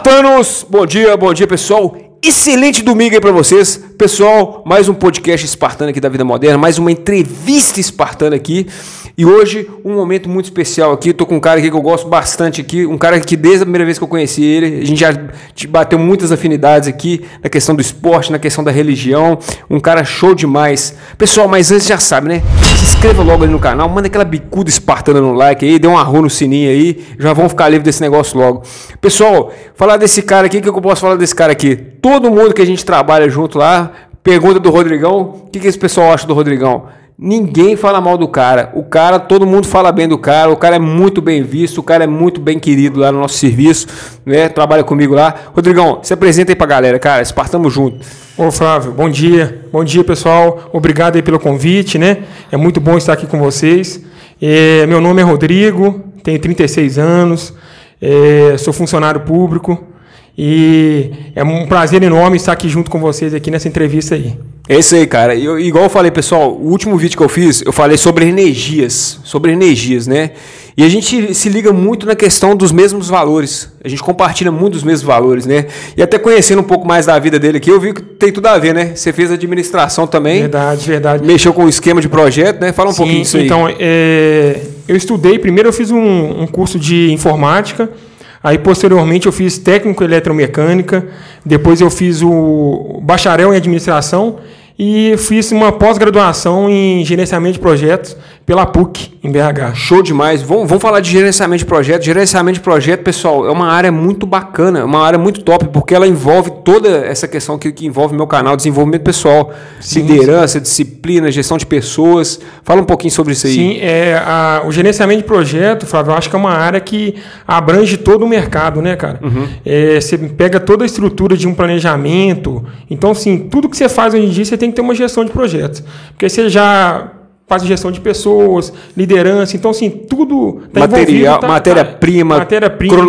Espartanos, bom dia pessoal, excelente domingo aí pra vocês. Pessoal, mais um podcast espartano aqui da Vida Moderna, mais uma entrevista espartana aqui. E hoje, um momento muito especial aqui, tô com um cara aqui que eu gosto bastante aqui, um cara que desde a primeira vez que eu conheci ele, a gente já bateu muitas afinidades aqui, na questão do esporte, na questão da religião, um cara show demais. Pessoal, mas antes já sabe, né? Se inscreva logo ali no canal, manda aquela bicuda espartana no like aí, dê um arro no sininho aí, já vão ficar livre desse negócio logo. Pessoal, falar desse cara aqui, o que eu posso falar desse cara aqui? Todo mundo que a gente trabalha junto lá, pergunta do Rodrigão, o que esse pessoal acha do Rodrigão? Ninguém fala mal do cara. O cara, todo mundo fala bem do cara. O cara é muito bem visto, o cara é muito bem querido lá no nosso serviço, né? Trabalha comigo lá. Rodrigão, se apresenta aí pra galera, cara. Espartamos junto. Ô Flávio, bom dia pessoal. Obrigado aí pelo convite, né? É muito bom estar aqui com vocês. Meu nome é Rodrigo, tenho 36 anos, sou funcionário público. E é um prazer enorme estar aqui junto com vocês aqui nessa entrevista aí. É isso aí, cara. Igual eu falei, pessoal, o último vídeo que eu fiz, eu falei sobre energias, né? E a gente se liga muito na questão dos mesmos valores. A gente compartilha muito os mesmos valores, né? E até conhecendo um pouco mais da vida dele aqui, eu vi que tem tudo a ver, né? Você fez administração também. Verdade. Mexeu com o esquema de projeto, né? Fala um pouquinho disso aí. Então, eu estudei, primeiro eu fiz um curso de informática. Aí, posteriormente, eu fiz técnico em eletromecânica, depois eu fiz o bacharel em administração e fiz uma pós-graduação em gerenciamento de projetos pela PUC, em BH. Show demais. Vamos falar de gerenciamento de projeto. Gerenciamento de projeto, pessoal, é uma área muito bacana, uma área muito top, porque ela envolve toda essa questão que envolve meu canal, desenvolvimento pessoal, liderança, disciplina, gestão de pessoas. Fala um pouquinho sobre isso aí. Sim, o gerenciamento de projeto, Flávio, eu acho que é uma área que abrange todo o mercado, né, cara? Uhum. Você pega toda a estrutura de um planejamento. Então, assim, tudo que você faz hoje em dia, você tem que ter uma gestão de projetos. Porque você já faz gestão de pessoas, liderança, então assim, tudo está envolvido. Matéria-prima,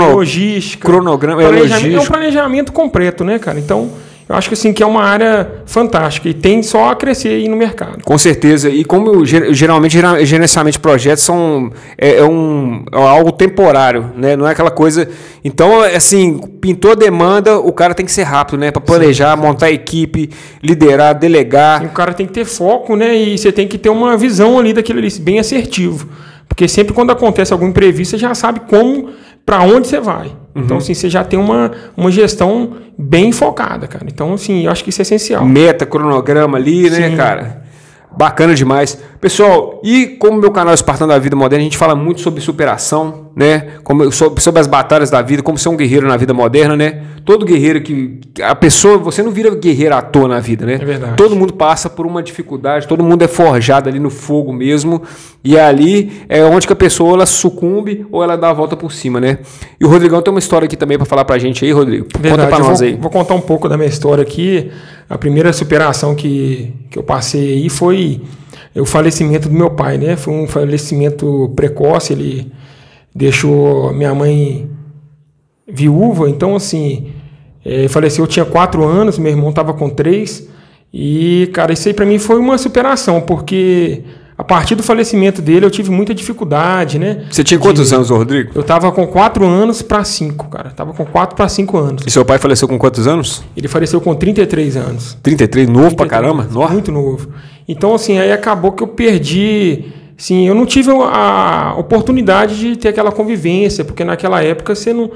logística, cronograma, é um planejamento completo, né, cara? Então, eu acho que assim, que é uma área fantástica e tem só a crescer aí no mercado. Com certeza. E como geralmente gerenciamento de projetos é algo temporário, né? Não é aquela coisa. Então, assim, pintou a demanda, o cara tem que ser rápido, né? Para planejar, montar a equipe, liderar, delegar. Sim, o cara tem que ter foco, né? E você tem que ter uma visão ali daquilo ali, bem assertivo. Porque sempre quando acontece algum imprevisto, você já sabe para onde você vai. Então, assim, você já tem uma gestão bem focada, cara. Então, assim, eu acho que isso é essencial. Meta, cronograma ali, né, cara? Bacana demais. Pessoal, e como meu canal Espartano da Vida Moderna, a gente fala muito sobre superação, né? Sobre as batalhas da vida, como ser um guerreiro na vida moderna, né? Todo guerreiro você não vira guerreiro à toa na vida, né? É verdade. Todo mundo passa por uma dificuldade, todo mundo é forjado ali no fogo mesmo, e ali é onde que a pessoa ela sucumbe ou ela dá a volta por cima, né? E o Rodrigão tem uma história aqui também para falar pra gente aí, Rodrigo. Verdade, conta pra nós aí. Vou contar um pouco da minha história aqui. A primeira superação que eu passei aí foi o falecimento do meu pai, né? Foi um falecimento precoce, ele deixou minha mãe viúva, então assim, faleceu, eu tinha 4 anos, meu irmão estava com 3, e cara, isso aí para mim foi uma superação, porque a partir do falecimento dele eu tive muita dificuldade, né? Você tinha quantos anos, Rodrigo? Eu estava com 4 anos para 5, cara. Tava com 4 para 5 anos. E seu pai faleceu com quantos anos? Ele faleceu com 33 anos. 33? Novo 33, pra caramba? Muito novo. Então, assim, aí acabou que eu perdi. Sim, eu não tive a oportunidade de ter aquela convivência, porque naquela época você não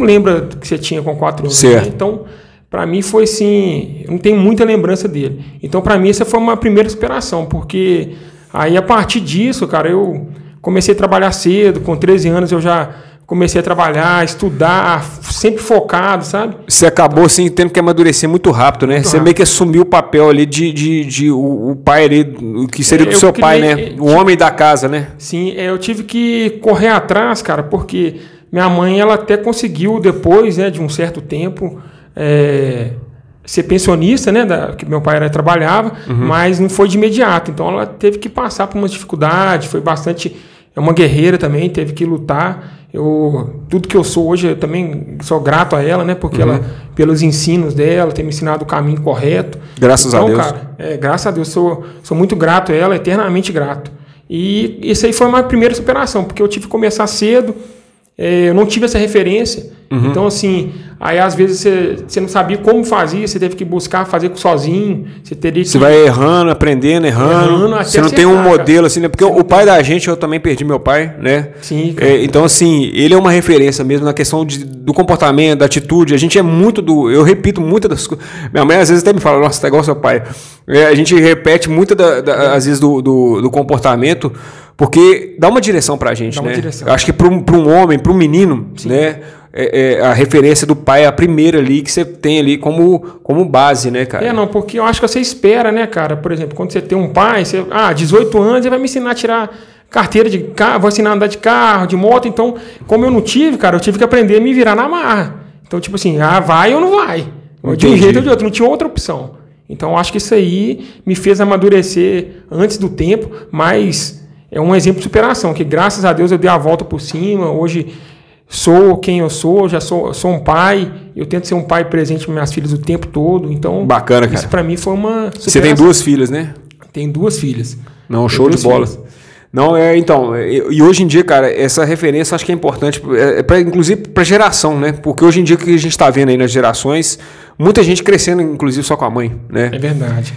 lembra do que você tinha com 4 anos. Certo. Né? Então, para mim foi assim, eu não tenho muita lembrança dele. Então, para mim, essa foi uma primeira superação, porque aí a partir disso, cara, eu comecei a trabalhar cedo, com 13 anos eu já comecei a trabalhar, estudar, sempre focado, sabe? Você acabou assim tendo que amadurecer muito rápido, né? Você meio que assumiu o papel ali de o pai ali, o que seria do seu pai, né? O homem da casa, né? Sim, eu tive que correr atrás, cara, porque minha mãe, ela até conseguiu depois, né, de um certo tempo, ser pensionista, né, que meu pai trabalhava, mas não foi de imediato. Então ela teve que passar por uma dificuldade, foi bastante, é uma guerreira também, teve que lutar. Tudo que eu sou hoje, eu também sou grato a ela, né, porque ela, pelos ensinos dela, tem me ensinado o caminho correto. Graças a Deus. Cara, graças a Deus, sou muito grato a ela, eternamente grato. E isso aí foi uma primeira superação, porque eu tive que começar cedo, eu não tive essa referência. Então, assim, Aí, às vezes, você não sabia como fazia, você teve que buscar fazer sozinho. Você vai errando, aprendendo, errando. Até você não tem um modelo assim, né? Porque o pai da gente, eu também perdi meu pai, né? Sim, cara. Então, assim, ele é uma referência mesmo na questão do comportamento, da atitude. A gente é muito eu repito muitas das coisas. Minha mãe às vezes até me fala, nossa, tá igual seu pai. A gente repete muito, às vezes, do comportamento, porque dá uma direção pra gente, né? Eu acho que para um homem, para um menino, sim, né? A referência do pai é a primeira ali que você tem ali como base, né, cara? Não, porque eu acho que você espera, né, cara? Por exemplo, quando você tem um pai, 18 anos, ele vai me ensinar a tirar carteira de carro, vou ensinar a andar de carro, de moto. Então, como eu não tive, cara, eu tive que aprender a me virar na marra. Então, tipo assim, vai ou não vai? De um jeito ou de outro, não tinha outra opção. Então, eu acho que isso aí me fez amadurecer antes do tempo, mas é um exemplo de superação, que graças a Deus eu dei a volta por cima, hoje sou quem eu sou, sou um pai, eu tento ser um pai presente para minhas filhas o tempo todo, então bacana, cara. Isso para mim foi uma superação. Você tem 2 filhas, né? Tenho 2 filhas. Não, show de bola. Filhas. Não, então, e hoje em dia, cara, essa referência acho que é importante, inclusive para geração, né? Porque hoje em dia o que a gente está vendo aí nas gerações, muita gente crescendo, inclusive, só com a mãe, né? É verdade.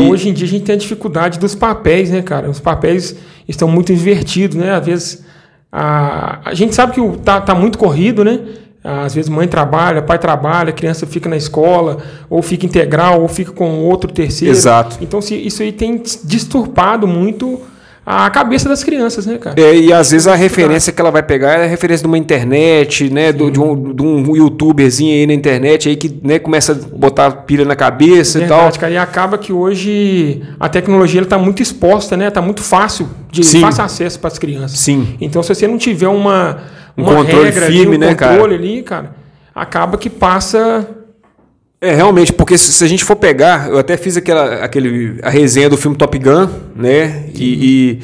Hoje em dia a gente tem a dificuldade dos papéis, né, cara? Os papéis estão muito invertidos, né? Às vezes a gente sabe que tá muito corrido, né? Às vezes mãe trabalha, pai trabalha, a criança fica na escola, ou fica integral, ou fica com outro terceiro. Exato. Então isso aí tem disturpado muito a cabeça das crianças, né, cara? E às vezes a referência que ela vai pegar é a referência de uma internet, né? De um youtuberzinho aí na internet aí que, né, começa a botar pilha na cabeça e tal. Cara, e acaba que hoje a tecnologia está muito exposta, né? Está muito fácil, fácil acesso para as crianças. Sim. Então, se você não tiver um controle regra firme, ali, né, cara? Controle ali, cara, acaba que passa. Realmente, porque se a gente for pegar, eu até fiz a resenha do filme Top Gun, né? E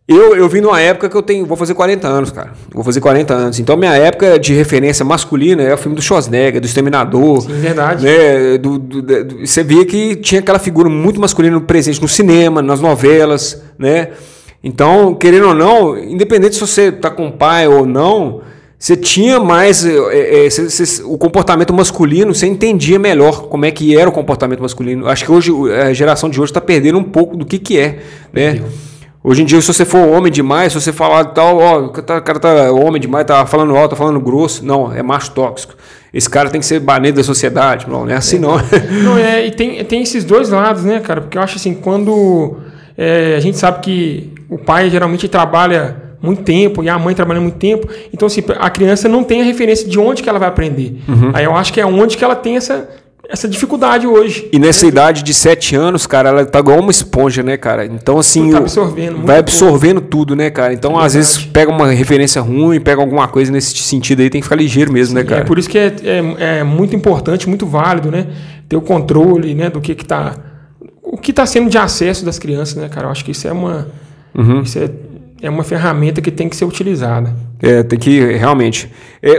eu vim numa época que vou fazer 40 anos, cara. Vou fazer 40 anos. Então, minha época de referência masculina é o filme do Schwarzenegger, do Exterminador. Sim, verdade. Né? Você via que tinha aquela figura muito masculina presente no cinema, nas novelas, né? Então, querendo ou não, independente se você tá com pai ou não, você tinha mais o comportamento masculino, você entendia melhor como é que era o comportamento masculino. Acho que hoje a geração de hoje está perdendo um pouco do que é, né? Hoje em dia, se você for homem demais, se você falar tal, o cara tá homem demais, tá falando alto, tá falando grosso, não, é macho tóxico. Esse cara tem que ser banido da sociedade. Não é assim, não. Não, e tem esses dois lados, né, cara? Porque eu acho assim, quando a gente sabe que o pai geralmente trabalha muito tempo e a mãe trabalha muito tempo, então assim, a criança não tem a referência de onde que ela vai aprender. Aí eu acho que é onde que ela tem essa dificuldade hoje. E nessa idade de 7 anos, cara, ela tá igual uma esponja, né, cara? Então, assim, tá absorvendo vai absorvendo tudo, né, cara? Então, às vezes, pega uma referência ruim, pega alguma coisa nesse sentido aí, tem que ficar ligeiro mesmo, né, cara? É por isso que é muito importante, muito válido, né? Ter o controle, né, do que tá... O que tá sendo de acesso das crianças, né, cara? Eu acho que isso é uma... Isso é uma ferramenta que tem que ser utilizada. Tem que realmente.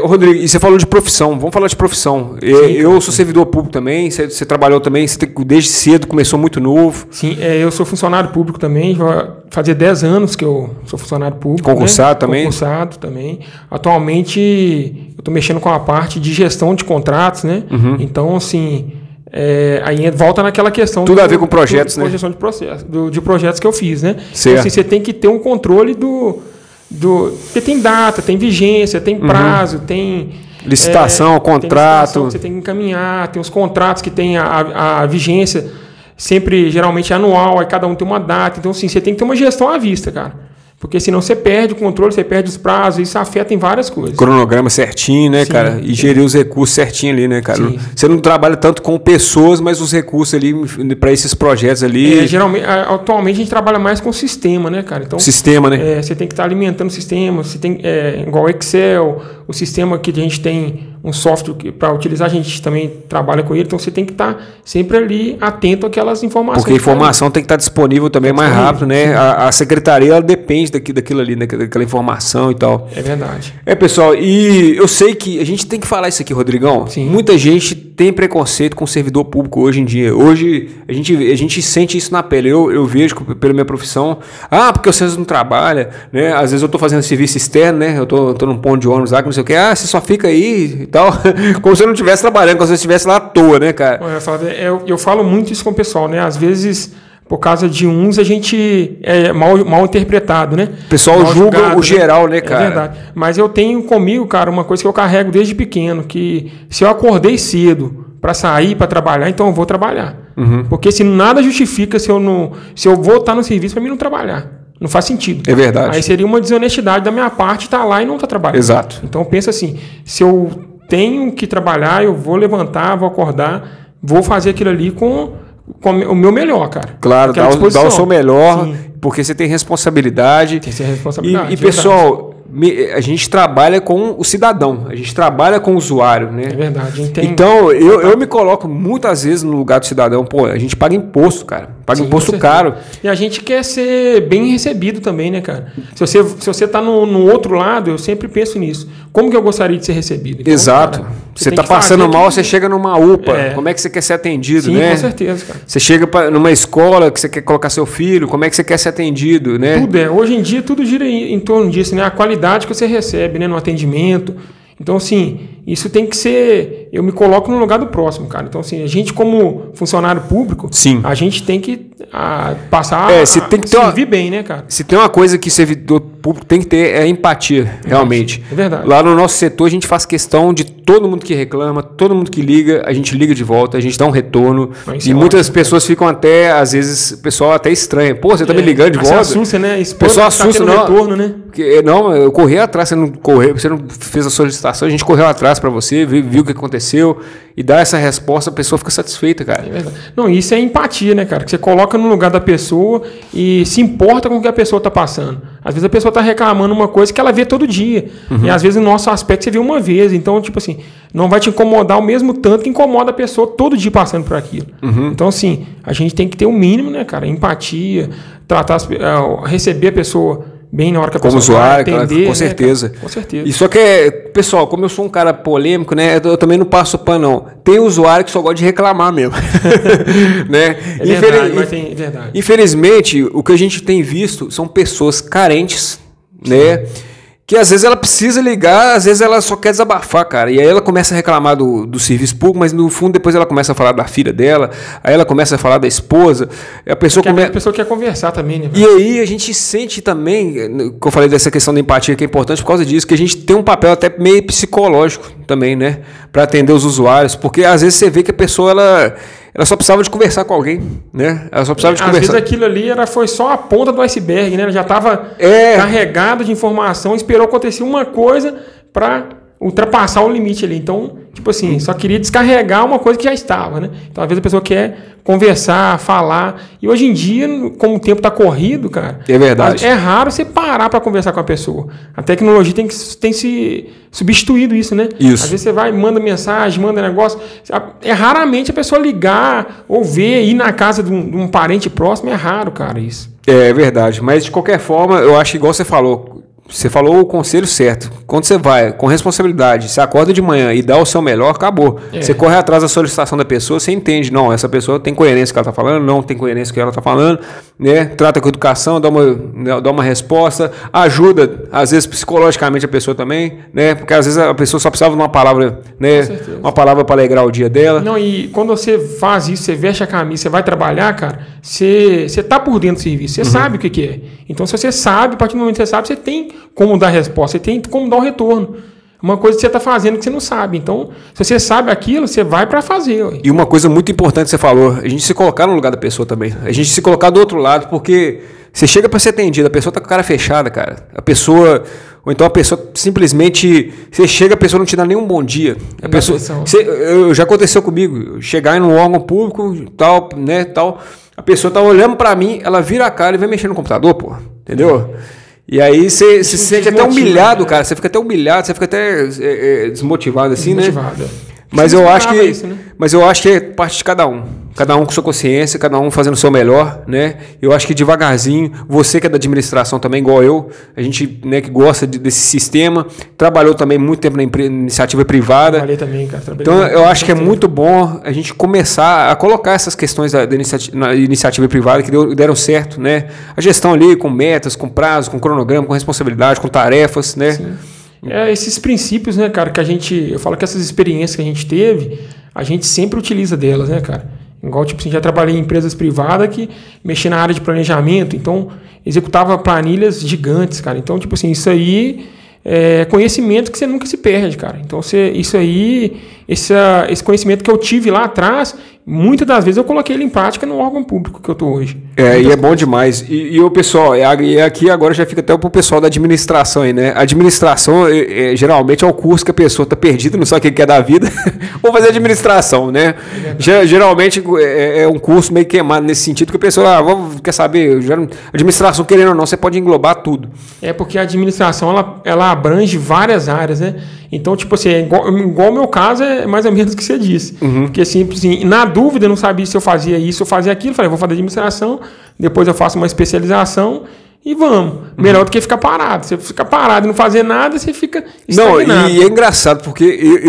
Rodrigo, e você falou de profissão, vamos falar de profissão. Sim, eu sou servidor público também, você trabalhou também, desde cedo, começou muito novo. Sim, eu sou funcionário público também, vai fazer 10 anos que eu sou funcionário público. Concursado, né? Também? Concursado também. Atualmente, eu estou mexendo com a parte de gestão de contratos, né? Então, assim... aí volta naquela questão... Tudo a ver com projetos, né? Gestão de projetos que eu fiz, né? Certo. Então, assim, você tem que ter um controle porque tem data, tem vigência, tem prazo, tem... Licitação, contrato... Licitação que você tem que encaminhar, tem os contratos que tem a vigência sempre, geralmente, anual, aí cada um tem uma data. Então, assim, você tem que ter uma gestão à vista, cara. Porque senão você perde o controle, você perde os prazos, isso afeta em várias coisas. Cronograma certinho, né, cara? E gerir os recursos certinho ali, né, cara? Sim. Você não trabalha tanto com pessoas, mas os recursos ali para esses projetos ali... Geralmente, atualmente a gente trabalha mais com sistema, né, cara? Então, sistema, né? Você tem que estar alimentando o sistema, você tem, igual o Excel, o sistema que a gente tem um software para utilizar, a gente também trabalha com ele, então você tem que estar sempre ali atento àquelas informações. Porque a informação tem que estar disponível também mais rápido, né? A secretaria, ela depende daquilo ali, né? Daquela informação e tal. É verdade. Pessoal, e eu sei que a gente tem que falar isso aqui, Rodrigão. Sim. Muita gente tem preconceito com o servidor público hoje em dia. Hoje a gente sente isso na pele. Eu vejo pela minha profissão, porque vocês não trabalham, né? Às vezes eu tô fazendo serviço externo, né? Eu tô num ponto de ônibus lá, que não sei o que, você só fica aí e tal. Como se eu não estivesse trabalhando, como se eu estivesse lá à toa, né, cara? Eu falo muito isso com o pessoal, né? Às vezes, por causa de uns, a gente é mal interpretado, né? O pessoal mal julga julgado, o geral, né, cara? É verdade. Mas eu tenho comigo, cara, uma coisa que eu carrego desde pequeno, que se eu acordei cedo para sair, para trabalhar, então eu vou trabalhar. Porque se nada justifica se eu vou estar no serviço para mim não trabalhar. Não faz sentido. É verdade. Aí seria uma desonestidade da minha parte estar lá e não estar trabalhando. Exato. Então pensa assim, se eu tenho que trabalhar, eu vou levantar, vou acordar, vou fazer aquilo ali com o meu melhor, cara. Claro, dá o seu melhor, sim, porque você tem responsabilidade. Tem que ser responsabilidade. E pessoal, a gente trabalha com o cidadão, a gente trabalha com o usuário, né? É verdade. Então, eu me coloco muitas vezes no lugar do cidadão. Pô, a gente paga imposto, cara. Paga imposto caro. E a gente quer ser bem recebido também, né, cara? Se você tá no outro lado, eu sempre penso nisso. Como que eu gostaria de ser recebido? Então, exato. Cara, você tá passando mal, você chega numa UPA. Como é que você quer ser atendido, sim, né? Com certeza, cara. Você chega numa escola que você quer colocar seu filho, como é que você quer ser atendido, né? Hoje em dia, tudo gira em torno disso, né? A qualidade que você recebe, né, no atendimento. Então, assim, isso tem que ser... Eu me coloco no lugar do próximo, cara. Então, assim, a gente como funcionário público, sim, a gente tem que passar tem que servir bem, né, cara? Se tem uma coisa que servidor público tem que ter, é empatia, realmente. É verdade. Lá no nosso setor, a gente faz questão de todo mundo que reclama, todo mundo que liga, a gente liga de volta, a gente dá um retorno. E muitas pessoas ficam até, às vezes, o pessoal até estranha. Pô, você tá me ligando de volta? Você assusta, né? O pessoal assusta, não. Retorno, né? Não, eu corri atrás, você não fez a solicitação, a gente correu atrás para você, viu o que aconteceu e dá essa resposta, a pessoa fica satisfeita, cara. É verdade. Não, isso é empatia, né, cara? Que você coloca no lugar da pessoa e se importa com o que a pessoa tá passando. Às vezes a pessoa tá reclamando uma coisa que ela vê todo dia. E às vezes no nosso aspecto você vê uma vez. Então, tipo assim, não vai te incomodar o mesmo tanto que incomoda a pessoa todo dia passando por aquilo. Então, assim, a gente tem que ter o mínimo, né, cara? Empatia, receber a pessoa bem na hora que a pessoa como usuário, vai atender, com certeza. Né, com certeza. E só que, pessoal, como eu sou um cara polêmico, né, eu também não passo pano, não. Tem usuário que só gosta de reclamar mesmo. Né? Verdade. Infelizmente, o que a gente tem visto são pessoas carentes, né? Que às vezes ela precisa ligar, às vezes ela só quer desabafar, cara. E aí ela começa a reclamar do serviço público, mas no fundo depois ela começa a falar da filha dela, aí ela começa a falar da esposa. A pessoa quer conversar também, né? E aí a gente sente também, que eu falei dessa questão da empatia que é importante por causa disso, que a gente tem um papel até meio psicológico também, né? Para atender os usuários, porque às vezes você vê que a pessoa ela só precisava de conversar com alguém, né? Ela só precisava de conversar. Às vezes aquilo ali foi só a ponta do iceberg, né? Ela já estava carregada de informação, esperou acontecer uma coisa para ultrapassar o limite ali. Então, tipo assim, só queria descarregar uma coisa que já estava, né? Então, às vezes a pessoa quer conversar, falar. E hoje em dia, como o tempo está corrido, cara... É verdade. É raro você parar para conversar com a pessoa. A tecnologia tem se substituído isso, né? Isso. Às vezes você vai, manda mensagem, manda negócio... É raramente a pessoa ligar ou ver, ir na casa de um parente próximo. É raro, cara, isso. É verdade. Mas, de qualquer forma, eu acho igual você falou... Você falou o conselho certo. Quando você vai com responsabilidade, você acorda de manhã e dá o seu melhor, acabou. Você corre atrás da solicitação da pessoa, você entende. Não, essa pessoa tem coerência com o que ela está falando, não tem coerência com o que ela está falando. Né? Trata com educação, dá uma resposta, ajuda, às vezes, psicologicamente a pessoa também, né? Porque às vezes a pessoa só precisava de uma palavra, né? Uma palavra para alegrar o dia dela. Não, e quando você faz isso, você veste a camisa, você vai trabalhar, cara, você tá por dentro do serviço, você sabe o que é. Então, se você sabe, a partir do momento que você sabe, você tem como dar resposta, você tem como dar o retorno. Uma coisa que você está fazendo que você não sabe. Então, se você sabe aquilo, você vai para fazer. Ué. E uma coisa muito importante que você falou, a gente se colocar no lugar da pessoa também. A gente se colocar do outro lado, porque você chega para ser atendido, a pessoa está com a cara fechada, cara. A pessoa... Ou então a pessoa simplesmente... Você chega, a pessoa não te dá nenhum bom dia. A pessoa, já aconteceu comigo. Chegar em um órgão público, tal, né, tal. A pessoa tá olhando para mim, ela vira a cara e vai mexer no computador, pô. Entendeu? E aí você se sente até humilhado, cara. Você fica até humilhado, você fica até desmotivado, assim, né? Mas eu acho que é parte de cada um. cada um com sua consciência, cada um fazendo o seu melhor, né? Eu acho que devagarzinho, você que é da administração também, igual eu, a gente, né, que gosta desse sistema, trabalhou também muito tempo na iniciativa privada. Trabalhei também, cara. Então, eu acho que é muito bom a gente começar a colocar essas questões da iniciativa privada que deram certo, né? A gestão ali com metas, com prazo, com cronograma, com responsabilidade, com tarefas, né? Sim. Esses princípios, né, cara, que eu falo que essas experiências que a gente teve, a gente sempre utiliza delas, né, cara? Igual, tipo assim, já trabalhei em empresas privadas que mexia na área de planejamento, então executava planilhas gigantes, cara. Então, tipo assim, isso aí é conhecimento que você nunca se perde, cara. Então, esse conhecimento que eu tive lá atrás, muitas das vezes eu coloquei ele em prática no órgão público que eu tô hoje. E é bom demais. E o pessoal, aqui agora já fica até pro pessoal da administração aí, né? A administração, geralmente, é o curso que a pessoa tá perdida, não sabe o que é da vida. Vou fazer administração, né? Geralmente é um curso meio queimado nesse sentido, que a pessoa, quer saber, administração, querendo ou não, você pode englobar tudo. Porque a administração, ela abrange várias áreas, né? Então, tipo assim, igual o meu caso, é mais ou menos o que você disse. Porque, assim, na dúvida, eu não sabia se eu fazia isso ou fazia aquilo. Falei, vou fazer administração, depois eu faço uma especialização e vamos. Melhor do que ficar parado. Você fica parado e não fazer nada, você fica estagnado. Não, e é engraçado, porque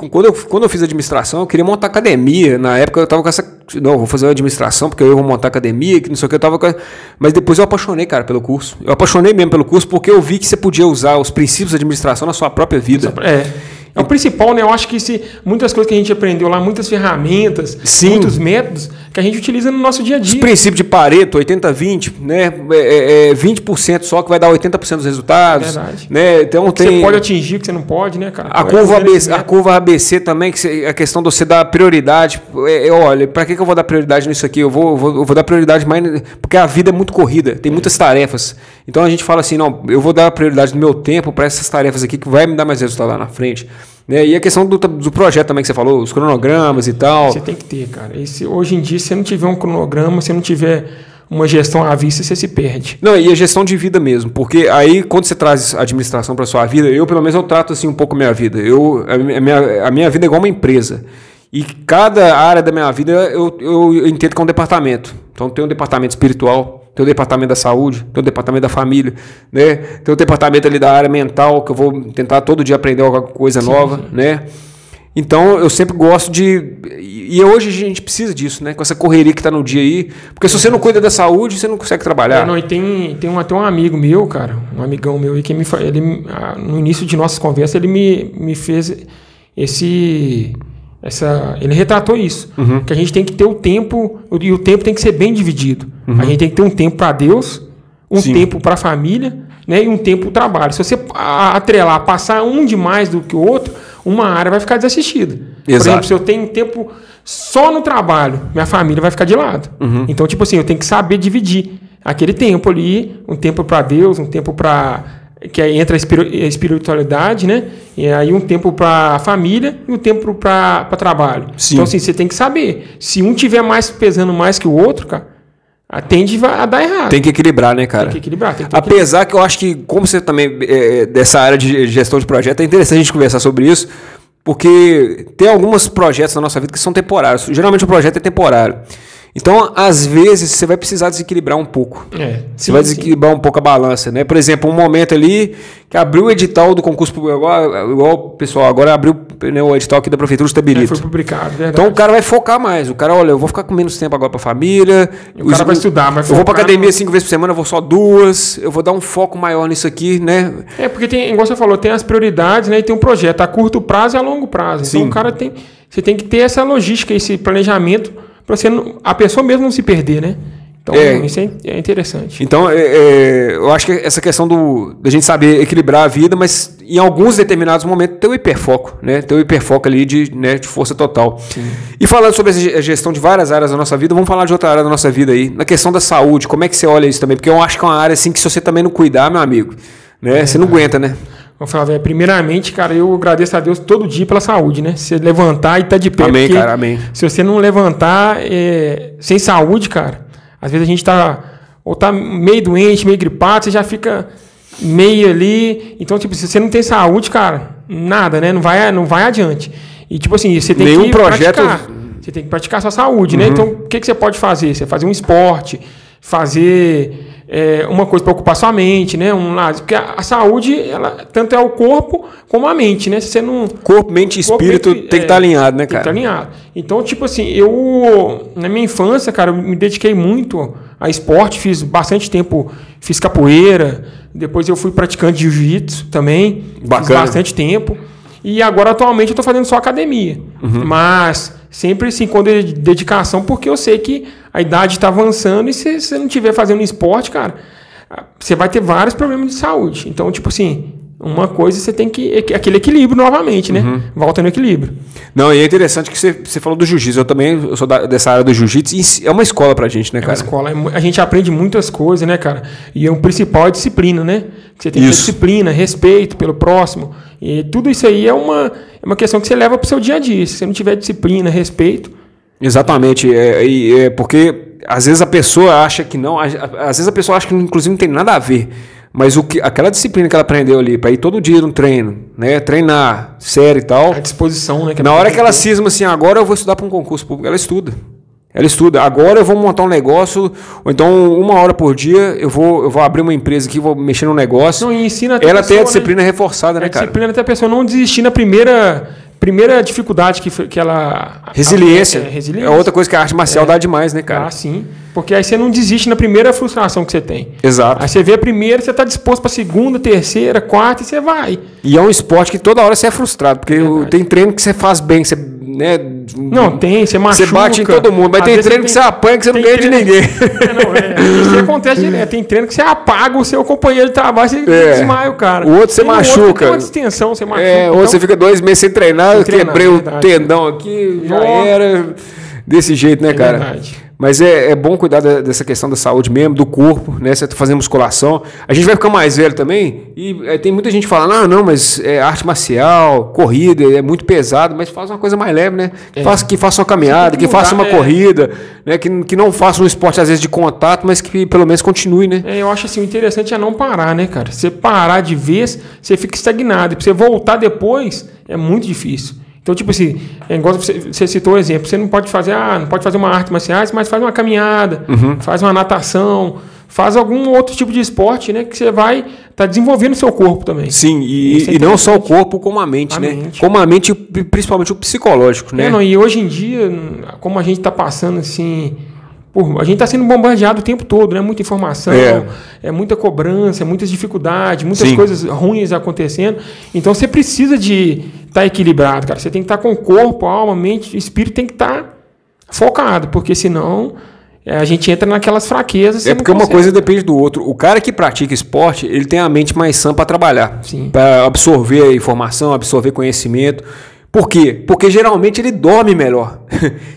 quando eu fiz administração, eu queria montar academia. Na época eu tava com essa... Não, vou fazer administração, porque eu vou montar academia, que não sei o que, eu tava com... Mas depois eu apaixonei, cara, pelo curso. Eu apaixonei mesmo pelo curso, porque eu vi que você podia usar os princípios da administração na sua própria vida. É o principal, né? Eu acho que muitas coisas que a gente aprendeu lá, muitas ferramentas, muitos métodos que a gente utiliza no nosso dia a dia. Os princípios de Pareto, 80-20, né? 20% só que vai dar 80% dos resultados. Verdade. Né? Então, o que você pode atingir, o que você não pode, né, cara? A curva ABC também, a questão de você dar prioridade. Olha, para que eu vou dar prioridade nisso aqui? Eu vou dar prioridade mais... Porque a vida é muito corrida, tem muitas tarefas. Então a gente fala assim, não, eu vou dar prioridade no meu tempo para essas tarefas aqui que vai me dar mais resultado lá na frente. E a questão do projeto também que você falou, os cronogramas e tal. Você tem que ter, cara. Hoje em dia, se você não tiver um cronograma, se não tiver uma gestão à vista, você se perde. Não, e a gestão de vida mesmo, porque aí quando você traz a administração para sua vida, pelo menos eu trato assim um pouco a minha vida. A minha vida é igual uma empresa. E cada área da minha vida eu entendo que é um departamento. Então tem um departamento espiritual, tem o departamento da saúde, tem o departamento da família, né? Tem o departamento ali da área mental, que eu vou tentar todo dia aprender alguma coisa nova, né? Então eu sempre gosto de... E hoje a gente precisa disso, né? Com essa correria que está no dia aí. Porque se você não cuida da saúde, você não consegue trabalhar. E tem até um amigo meu, cara, um amigão meu aí, que no início de nossas conversas, ele me fez ele retratou isso, que a gente tem que ter o tempo, e o tempo tem que ser bem dividido. A gente tem que ter um tempo para Deus, tempo para a família, né, e um tempo para o trabalho. Se você atrelar, passar um de mais do que o outro, uma área vai ficar desassistida. Exato. Por exemplo, se eu tenho tempo só no trabalho, minha família vai ficar de lado. Então, tipo assim, eu tenho que saber dividir aquele tempo ali, um tempo para Deus, um tempo para... que aí entra a espiritualidade, né? E aí um tempo para a família e um tempo para trabalho. Sim. Então, assim, você tem que saber. Se um tiver pesando mais que o outro, cara, tende a dar errado. Tem que equilibrar, né, cara? Tem que equilibrar. Apesar que eu acho que, como você também dessa área de gestão de projeto, é interessante a gente conversar sobre isso, porque tem alguns projetos na nossa vida que são temporários. Geralmente o projeto é temporário. Então, às vezes, você vai precisar desequilibrar um pouco. Você vai desequilibrar um pouco a balança, né? Por exemplo, um momento ali que abriu o edital do concurso público, igual o pessoal agora abriu, né, o edital aqui da Prefeitura de Itabirito. Foi publicado, verdade. Então, o cara vai focar mais. O cara, olha, eu vou ficar com menos tempo agora para a família. O cara vai estudar, vai focar. Eu vou para academia 5 vezes por semana, eu vou só 2. Eu vou dar um foco maior nisso aqui, né? Porque tem, igual você falou, tem as prioridades, né? E tem um projeto a curto prazo e a longo prazo. Então, o cara você tem que ter essa logística, esse planejamento, para a pessoa mesmo não se perder, né? Então, isso é interessante. Então, eu acho que essa questão da gente saber equilibrar a vida, mas em alguns determinados momentos ter o hiperfoco, né? Ter o hiperfoco ali de força total. Sim. E falando sobre a gestão de várias áreas da nossa vida, vamos falar de outra área da nossa vida aí. Na questão da saúde, como é que você olha isso também? Porque eu acho que é uma área assim que se você também não cuidar, meu amigo, né? Você não aguenta, né? Vamos falar, primeiramente, cara, eu agradeço a Deus todo dia pela saúde, né? Você levantar e tá de pé. Amém, cara, amém. Se você não levantar sem saúde, cara, às vezes a gente tá meio doente, meio gripado, você já fica meio ali. Então, tipo, se você não tem saúde, cara, nada, né? Não vai adiante. E, tipo assim, você tem que praticar. Você tem que praticar a sua saúde, né? Então, o que você pode fazer? Você fazer um esporte, fazer uma coisa para ocupar sua mente, né? Um lazer. Porque a saúde, ela tanto é o corpo como a mente, né? Se você não... Corpo, mente e espírito tem que estar alinhado, né, cara? Tem que estar alinhado. Então, tipo assim, eu, na minha infância, cara, eu me dediquei muito a esporte, fiz bastante tempo, fiz capoeira, depois eu fui praticante de jiu-jitsu também, Bacana. Fiz bastante tempo. E agora, atualmente, eu estou fazendo só academia. Mas sempre assim, com dedicação, porque eu sei que a idade está avançando e se você não estiver fazendo esporte, cara, você vai ter vários problemas de saúde. Então, tipo assim, uma coisa você tem que... Aquele equilíbrio novamente, né? Volta no equilíbrio. Não, e é interessante que você falou do jiu-jitsu. Eu sou dessa área do jiu-jitsu e é uma escola pra gente, né, cara? É uma escola. A gente aprende muitas coisas, né, cara? E o principal é a disciplina, né? Que você tem que ter disciplina, respeito pelo próximo. E tudo isso aí é uma questão que você leva pro seu dia a dia. Se você não tiver disciplina, respeito... Exatamente. Porque às vezes a pessoa acha que não... Às vezes a pessoa acha que inclusive não tem nada a ver. Mas aquela disciplina que ela aprendeu ali, para ir todo dia no treino, né? Treinar, sério e tal. A disposição, né? Na hora que ela cisma assim, agora eu vou estudar para um concurso público, ela estuda. Ela estuda. Agora eu vou montar um negócio, ou então 1 hora por dia eu vou abrir uma empresa aqui, vou mexer no negócio. Não, e ensina ela tem a disciplina reforçada, né, cara? A disciplina até a pessoa não desistir na primeira dificuldade que ela... Resiliência. É outra coisa que a arte marcial dá demais, né, cara? Ah, sim. Porque aí você não desiste na primeira frustração que você tem. Exato. Aí você vê a primeira, você está disposto para a segunda, terceira, quarta e você vai. E é um esporte que toda hora você é frustrado, porque tem treino que você faz bem, você... Né, não, você machuca. Você bate em todo mundo, mas tem treino que você apanha que você não ganha de ninguém. Isso acontece direto. Tem treino que você apaga o seu companheiro de trabalho, você desmaia o cara. O outro você machuca. Tem uma distensão, você machuca. Ou você fica 2 meses sem treinar, eu quebrei o tendão aqui, já era. Desse jeito, né, cara? Verdade. Mas é bom cuidar dessa questão da saúde mesmo, do corpo, né? Você tá fazendo musculação. A gente vai ficar mais velho também e tem muita gente falando, não, mas é arte marcial, corrida, é muito pesado, mas faz uma coisa mais leve, né? Que faça uma caminhada, que faça uma corrida, né? Que não faça um esporte, às vezes, de contato, mas que pelo menos continue, né? Eu acho assim, o interessante é não parar, né, cara? Você parar de vez, você fica estagnado. E pra você voltar depois, é muito difícil. Então, tipo assim, igual você citou o exemplo, você não pode fazer uma arte marciais, mas faz uma caminhada, faz uma natação, faz algum outro tipo de esporte, né? Que você vai estar desenvolvendo o seu corpo também. Sim, e não só o corpo, como a mente, né? Como a mente, principalmente o psicológico, né? E hoje em dia, como a gente está passando assim... a gente está sendo bombardeado o tempo todo, né? Muita informação, muita cobrança, muitas dificuldades, muitas coisas ruins acontecendo. Então você precisa de estar equilibrado, cara. Você tem que estar com o corpo, a alma, a mente, o espírito tem que estar focado, porque senão a gente entra naquelas fraquezas. Porque uma coisa depende do outro. O cara que pratica esporte, ele tem a mente mais sã para trabalhar, para absorver a informação, absorver conhecimento. Por quê? Porque geralmente ele dorme melhor.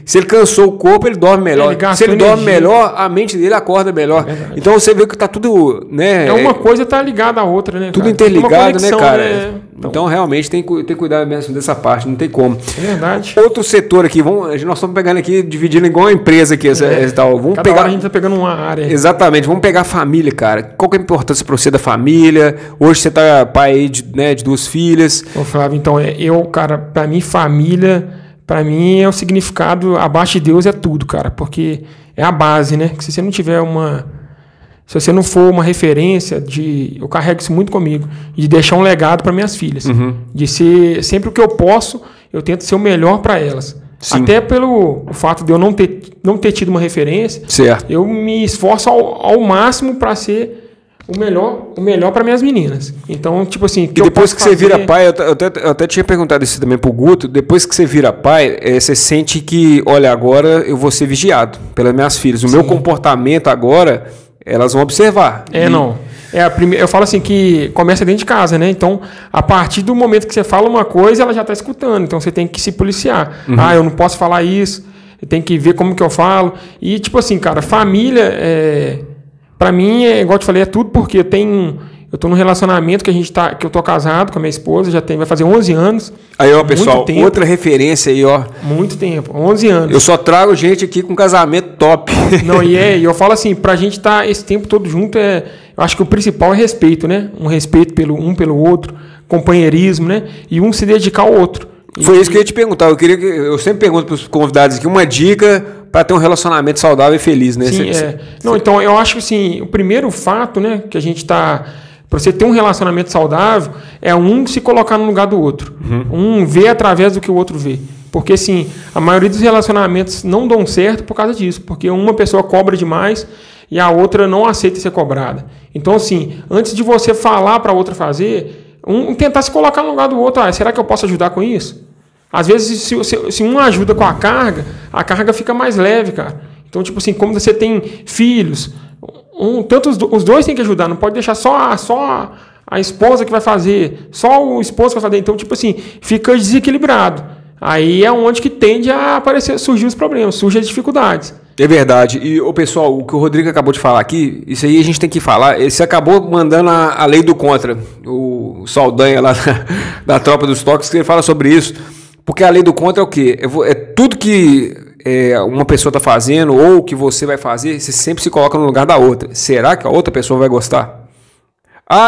Se ele cansou o corpo, ele dorme melhor. Se ele dorme melhor, a mente dele acorda melhor. Então você vê que está tudo... né? Uma coisa está ligada à outra, né? Tudo interligado, né, cara? Né? Então realmente tem que cuidar mesmo dessa parte, não tem como. É verdade. Outro setor aqui, nós estamos pegando aqui, dividindo igual uma empresa aqui. Cada hora a gente está pegando uma área. Exatamente, vamos pegar a família, cara. Qual que é a importância para você da família? Hoje você está pai aí de 2 filhas. Ô Flávio, então cara, para mim família, para mim é o significado, abaixo de Deus é tudo, cara. Porque é a base, né? Que se você não tiver se você não for uma referência eu carrego isso muito comigo, de deixar um legado para minhas filhas, de ser sempre o que eu posso, eu tento ser o melhor para elas. Sim. Até pelo fato de eu não ter tido uma referência, certo. Eu me esforço ao máximo para ser o melhor para minhas meninas. Então, tipo assim, e depois que você vira pai, eu até tinha perguntado isso também pro Guto, depois que você vira pai, você sente que, olha, agora eu vou ser vigiado pelas minhas filhas. O meu comportamento agora, elas vão observar. Eu falo assim que começa dentro de casa, né? Então, a partir do momento que você fala uma coisa, ela já está escutando. Então, você tem que se policiar. Eu não posso falar isso. Eu tenho que ver como que eu falo. E, tipo assim, cara, família, pra mim, igual eu te falei, é tudo porque eu tô num relacionamento que eu tô casado com a minha esposa, vai fazer 11 anos. Aí, ó, pessoal, outra referência aí, ó. Muito tempo, 11 anos. Eu só trago gente aqui com casamento top. Não, e eu falo assim, pra gente estar esse tempo todo junto, eu acho que o principal é respeito, né? Um respeito pelo outro, companheirismo, né? E um se dedicar ao outro. Foi isso que eu ia te perguntar. Eu sempre pergunto para os convidados aqui uma dica para ter um relacionamento saudável e feliz, né? Sim, Não, então eu acho que assim, o primeiro fato, né, que a gente está... Para você ter um relacionamento saudável, é um se colocar no lugar do outro. Um ver através do que o outro vê. Porque, assim, a maioria dos relacionamentos não dão certo por causa disso. Porque uma pessoa cobra demais e a outra não aceita ser cobrada. Então, assim, antes de você falar para a outra fazer, tentar se colocar no lugar do outro. Será que eu posso ajudar com isso? Às vezes, se um ajuda com a carga fica mais leve, cara. Então, tipo assim, como você tem filhos... Tanto os dois têm que ajudar, não pode deixar só a esposa que vai fazer, só o esposo que vai fazer. Então, tipo assim, fica desequilibrado. Aí é onde que tende a surgir os problemas, surgem as dificuldades. É verdade. E, pessoal, o que o Rodrigo acabou de falar aqui, isso aí a gente tem que falar. Você acabou mandando a lei do contra, o Saldanha lá da Tropa dos Toques, que ele fala sobre isso. Porque a lei do contra é o quê? É tudo que... uma pessoa está fazendo ou que você vai fazer, você sempre se coloca no lugar da outra. Será que a outra pessoa vai gostar?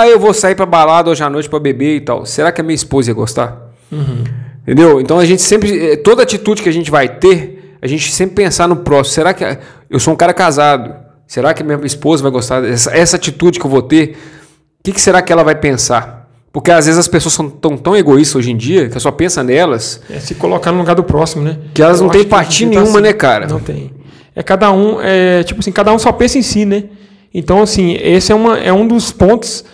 Eu vou sair para balada hoje à noite para beber e tal. Será que a minha esposa ia gostar? Entendeu? Então a gente sempre, toda atitude que a gente vai ter, a gente sempre pensar no próximo. Será que eu sou um cara casado? Será que a minha esposa vai gostar dessa atitude que eu vou ter? O que será que ela vai pensar? Porque às vezes as pessoas são tão egoístas hoje em dia que só pensa nelas. Se colocar no lugar do próximo, né? Que elas não têm empatia nenhuma, assim, né, cara? Não tem. Tipo assim, cada um só pensa em si, né? Então, assim, esse é um dos pontos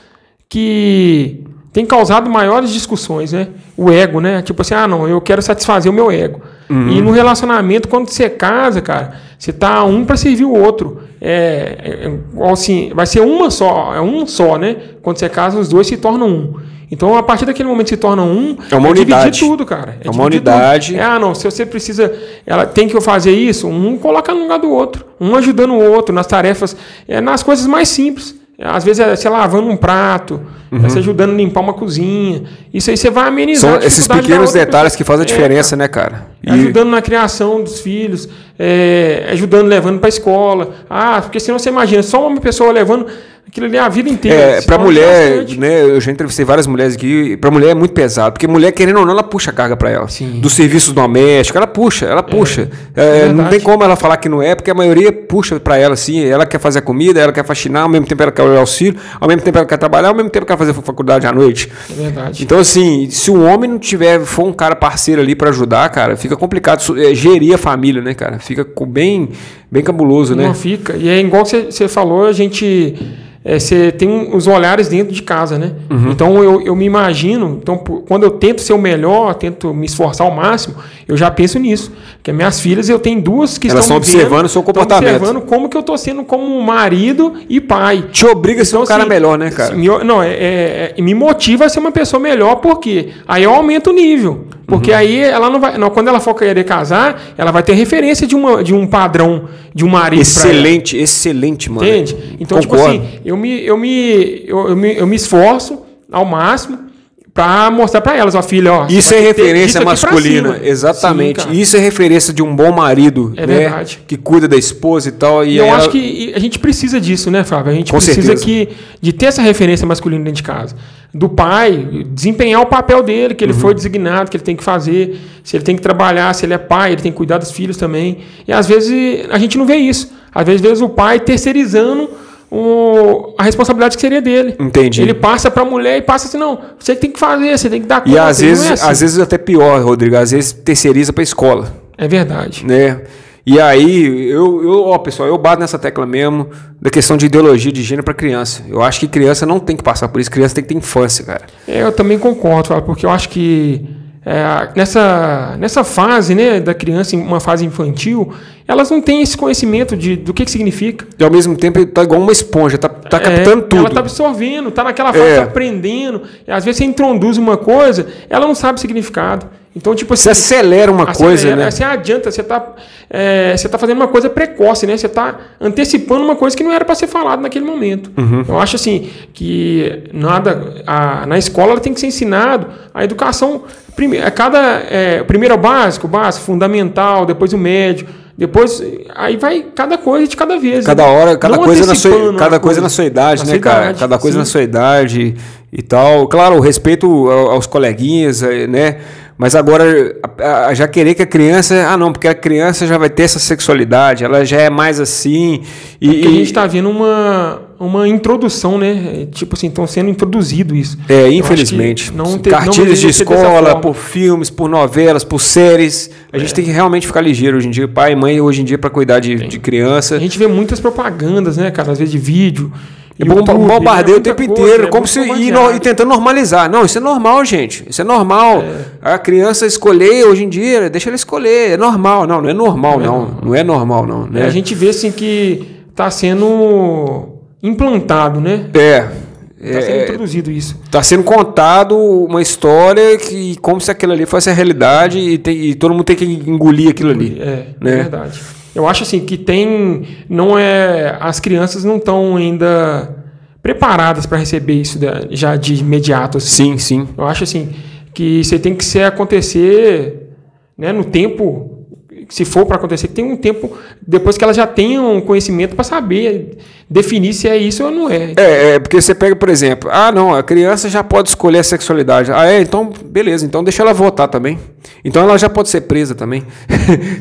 que tem causado maiores discussões, né? O ego, né? Tipo assim, não, eu quero satisfazer o meu ego. E no relacionamento, quando você casa, cara, você tá um para servir o outro. Assim, vai ser um só, né? Quando você casa, os dois se tornam um. Então, a partir daquele momento que se torna um, é uma unidade. Dividir tudo, cara. É uma unidade. Não, se você precisa... Ela tem que fazer isso, um coloca no lugar do outro. Um ajudando o outro nas tarefas, nas coisas mais simples. Às vezes é você lavando um prato, você ajudando a limpar uma cozinha. Isso aí você vai amenizar. São esses pequenos detalhes que fazem a diferença, né, cara? Ajudando na criação dos filhos, ajudando, levando para a escola. Porque senão você imagina, só uma pessoa levando aquilo ali a vida inteira. Para mulher, né, eu já entrevistei várias mulheres aqui, para mulher é muito pesado, porque mulher, querendo ou não, ela puxa a carga para ela. Sim. Dos serviços domésticos, ela puxa. Não tem como ela falar que não é, porque a maioria puxa para ela, assim, ela quer fazer a comida, ela quer faxinar, ao mesmo tempo ela quer olhar o auxílio, ao mesmo tempo ela quer trabalhar, ao mesmo tempo ela quer fazer faculdade à noite. É verdade. Então, assim, se o homem não for um cara parceiro ali para ajudar, cara, fica complicado gerir a família, né, cara? Fica bem cabuloso, né? Não fica. E é igual você falou, a gente... Você tem os olhares dentro de casa, né? Então eu me imagino, quando eu tento ser o melhor, tento me esforçar ao máximo, eu já penso nisso. Porque minhas filhas, eu tenho duas que elas estão observando o seu comportamento. Observando como que eu estou sendo como marido e pai. Te obriga a ser um cara melhor, né, cara? Me motiva a ser uma pessoa melhor, porque aí eu aumento o nível. Porque aí ela não vai. Quando ela for querer casar, ela vai ter referência de um padrão de um marido. Excelente, mano. Entende? Então, concordo. Tipo assim, eu me esforço ao máximo para mostrar para elas, filha, isso é referência masculina, exatamente. Sim, isso é referência de um bom marido, né? Verdade. Que cuida da esposa e tal. E eu acho que a gente precisa disso, né, Fábio? A gente precisa de ter essa referência masculina dentro de casa. Do pai, desempenhar o papel dele, que ele foi designado, que ele tem que fazer, se ele tem que trabalhar, se ele é pai, ele tem que cuidar dos filhos também. E às vezes a gente não vê isso. Às vezes o pai terceirizando a responsabilidade que seria dele. Entendi. Ele passa para a mulher e passa assim, não, você tem que fazer, você tem que dar conta. E às vezes até pior, Rodrigo, às vezes terceiriza para a escola. É verdade. Né? E aí, pessoal, eu bato nessa tecla mesmo da questão de ideologia de gênero para criança. Eu acho que criança não tem que passar por isso, criança tem que ter infância, cara. Eu também concordo, porque eu acho que nessa fase, né, da criança, uma fase infantil, elas não têm esse conhecimento do que significa. E ao mesmo tempo está igual uma esponja, tá captando tudo. Ela está absorvendo, está naquela fase, tá aprendendo. E às vezes você introduz uma coisa, ela não sabe o significado. Então, tipo assim, você acelera uma coisa, né? Você adianta, você tá fazendo uma coisa precoce, né? Você está antecipando uma coisa que não era para ser falada naquele momento. Eu acho assim que na escola ela tem que ser ensinado a educação. Primeiro é o básico, fundamental, depois o médio, Depois, aí vai cada coisa de cada vez. Cada hora, cada Não coisa, antecipando na sua idade, né, cara? idade, Cada coisa sim. na sua idade e tal. Claro, o respeito aos coleguinhas, né? Mas agora, já querer que a criança... não, porque a criança já vai ter essa sexualidade, ela já é mais assim... Porque a gente está vendo uma introdução, né? Tipo assim, estão sendo introduzido isso. Infelizmente. Cartilhas de escola, por filmes, por novelas, por séries. A gente tem que realmente ficar ligeiro hoje em dia. Pai e mãe, hoje em dia, para cuidar de criança. A gente vê muitas propagandas, né, cara? Às vezes de vídeo... bombardeio o tempo inteiro, como se e tentando normalizar. Não, isso é normal, gente. Isso é normal. A criança escolher hoje em dia, deixa ela escolher. É normal. Não é normal, não. Não é normal, não. Né? A gente vê assim que está sendo implantado, né? Está sendo introduzido isso. Está sendo contado uma história que como se aquilo ali fosse a realidade e todo mundo tem que engolir aquilo ali. É verdade. Eu acho assim que as crianças não estão ainda preparadas para receber isso já de imediato. Assim. Sim. Eu acho assim que você tem que acontecer, né, no tempo, se for para acontecer, que tem um tempo depois que elas já tenham conhecimento para saber definir se é isso ou não é. Porque você pega, por exemplo, não, a criança já pode escolher a sexualidade. Então, beleza, então deixa ela votar também. Então ela já pode ser presa também.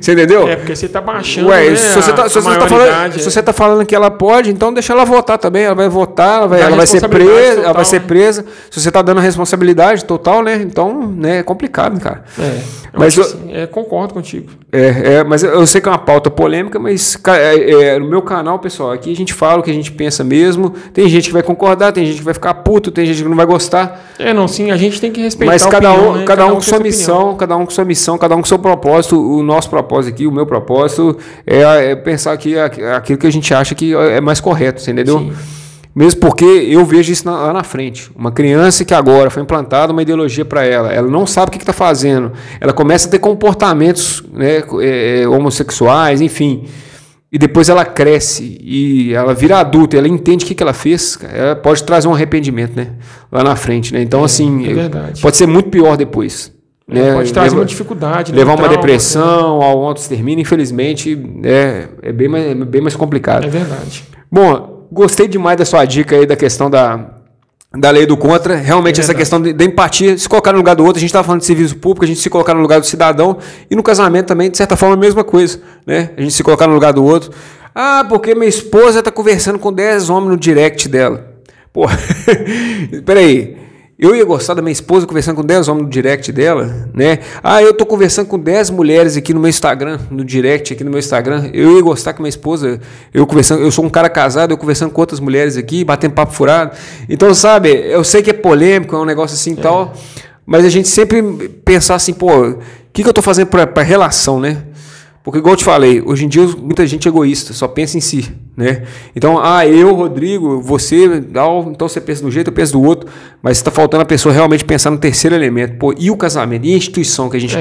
Você entendeu? Porque você está baixando, né, se você está falando que ela pode, então deixa ela votar também. Ela vai votar, ela vai ser presa, total, ela vai ser presa. Se você está dando a responsabilidade total, né? Então, né, é complicado, cara. Mas concordo contigo. Mas eu sei que é uma pauta polêmica, mas no meu canal, pessoal, aqui a gente fala o que a gente pensa mesmo. Tem gente que vai concordar, tem gente que vai ficar puto, tem gente que não vai gostar. Sim, a gente tem que respeitar. Mas cada um com sua missão, cada um com sua missão, cada um com seu propósito. O nosso propósito aqui, o meu propósito é pensar aqui aquilo que a gente acha que é mais correto, você entendeu? Sim. Mesmo porque eu vejo isso lá na frente. Uma criança que agora foi implantada uma ideologia para ela não sabe o que está fazendo. Ela começa a ter comportamentos, né, homossexuais, enfim. E depois ela cresce e ela vira adulta, ela entende o que ela fez, ela pode trazer um arrependimento, né, lá na frente. Né? Então, pode ser muito pior depois. Né? Pode trazer uma dificuldade. Levar uma depressão, ao autoextermínio, infelizmente, é bem mais complicado. É verdade. Bom, gostei demais da sua dica aí da questão da lei do contra. Realmente essa questão da empatia, se colocar no lugar do outro. A gente estava falando de serviço público, a gente se colocar no lugar do cidadão. E no casamento também, de certa forma, a mesma coisa. Né? A gente se colocar no lugar do outro. Porque minha esposa está conversando com 10 homens no direct dela. Pô, peraí. Eu ia gostar da minha esposa conversando com 10 homens no direct dela, né? Eu tô conversando com 10 mulheres aqui no meu Instagram, no direct aqui no meu Instagram. Eu ia gostar com minha esposa, eu sou um cara casado, eu conversando com outras mulheres aqui, batendo papo furado. Então, sabe, eu sei que é polêmico, é um negócio assim e tal, mas a gente sempre pensar assim, o que eu tô fazendo pra relação, né? Porque, igual eu te falei, hoje em dia muita gente é egoísta, só pensa em si, né? Então, eu, Rodrigo, você, então você pensa de um jeito, eu penso do outro, mas está faltando a pessoa realmente pensar no terceiro elemento. E o casamento, e a instituição que a gente...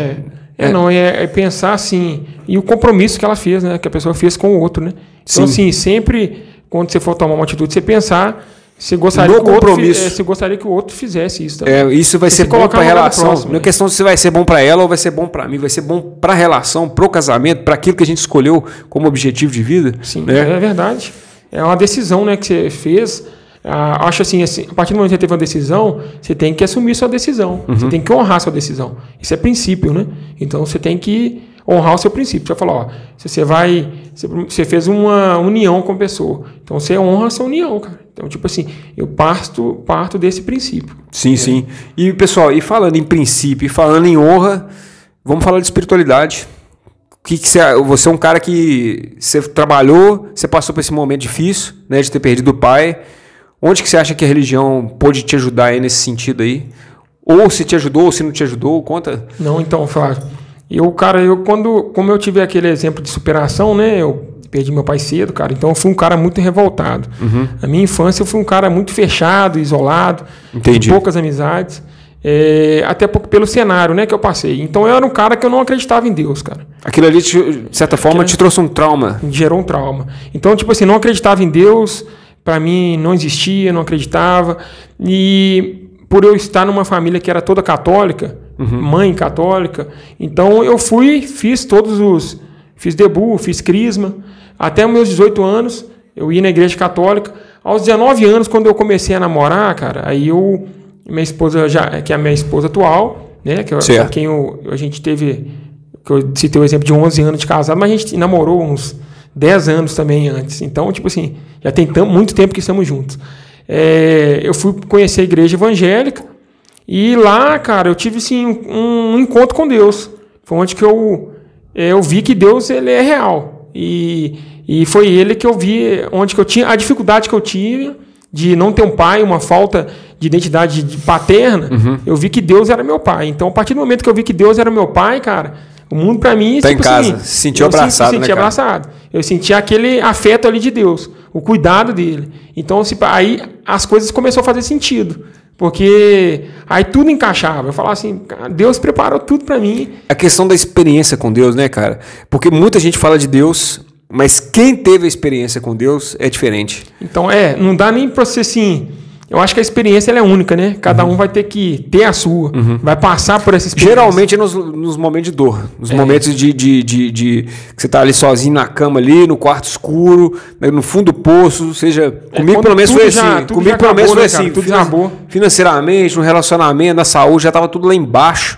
É pensar assim, e o compromisso que ela fez, né? Que a pessoa fez com o outro, né? Então, assim, sempre, quando você for tomar uma atitude, você pensar... Você gostaria que o outro fizesse isso também. Isso vai ser bom para a relação. Não é questão se vai ser bom para ela ou vai ser bom para mim. Vai ser bom para a relação, para o casamento, para aquilo que a gente escolheu como objetivo de vida. Sim, né? É verdade. É uma decisão, né, que você fez. Acho assim, a partir do momento que você teve uma decisão, você tem que assumir sua decisão. Você tem que honrar sua decisão. Isso é princípio, né? Então você tem que honrar o seu princípio. Você vai falar, você fez uma união com a pessoa. Então você honra a sua união, cara. Então, tipo assim, eu parto desse princípio. Sim. E, pessoal, e falando em princípio, e falando em honra, vamos falar de espiritualidade. Você é um cara que você trabalhou, você passou por esse momento difícil, né, de ter perdido o pai. Onde que você acha que a religião pôde te ajudar aí nesse sentido aí? Ou se te ajudou, ou se não te ajudou, conta. Não, então, Flávio. Como eu tive aquele exemplo de superação, né, eu perdi meu pai cedo, cara. Então eu fui um cara muito revoltado. Na minha infância eu fui um cara muito fechado, isolado, Entendi. com poucas amizades. Até pelo cenário, né, que eu passei. Então eu era um cara que eu não acreditava em Deus, cara. Aquilo ali, de certa forma, te trouxe um trauma. Gerou um trauma. Então, tipo assim, não acreditava em Deus, para mim não existia, não acreditava. E por eu estar numa família que era toda católica, mãe católica, então eu fiz todos os Fiz debut, fiz crisma. Até os meus 18 anos, eu ia na igreja católica. Aos 19 anos, quando eu comecei a namorar, cara, aí minha esposa, que é a minha esposa atual, né, que com quem a gente teve, que eu citei o exemplo de 11 anos de casado, mas a gente namorou uns 10 anos também antes. Então, tipo assim, já tem muito tempo que estamos juntos. Eu fui conhecer a igreja evangélica e lá, cara, eu tive, assim, um encontro com Deus. Foi onde que eu vi que Deus, ele é real. E foi ele que eu vi, onde que eu tinha a dificuldade que eu tinha de não ter um pai, uma falta de identidade paterna. Eu vi que Deus era meu pai. Então, a partir do momento que eu vi que Deus era meu pai, cara, o mundo pra mim... Tá tipo em casa, assim, se sentiu abraçado, né, cara? Abraçado. Eu senti aquele afeto ali de Deus, o cuidado dele. Então, aí as coisas começaram a fazer sentido. Porque aí tudo encaixava. Eu falava assim, Deus preparou tudo pra mim. A questão da experiência com Deus, né, cara? Porque muita gente fala de Deus, mas quem teve a experiência com Deus é diferente. Então, não dá nem pra você assim... Eu acho que a experiência ela é única, né? Cada um vai ter que ter a sua, vai passar por essa experiência. Geralmente é nos momentos de dor, nos momentos de que você tá ali sozinho na cama ali, no quarto escuro, no fundo do poço, seja, comigo pelo menos foi assim, comigo pelo menos foi assim, tudo desabou. Financeiramente, no relacionamento, na saúde, já tava tudo lá embaixo.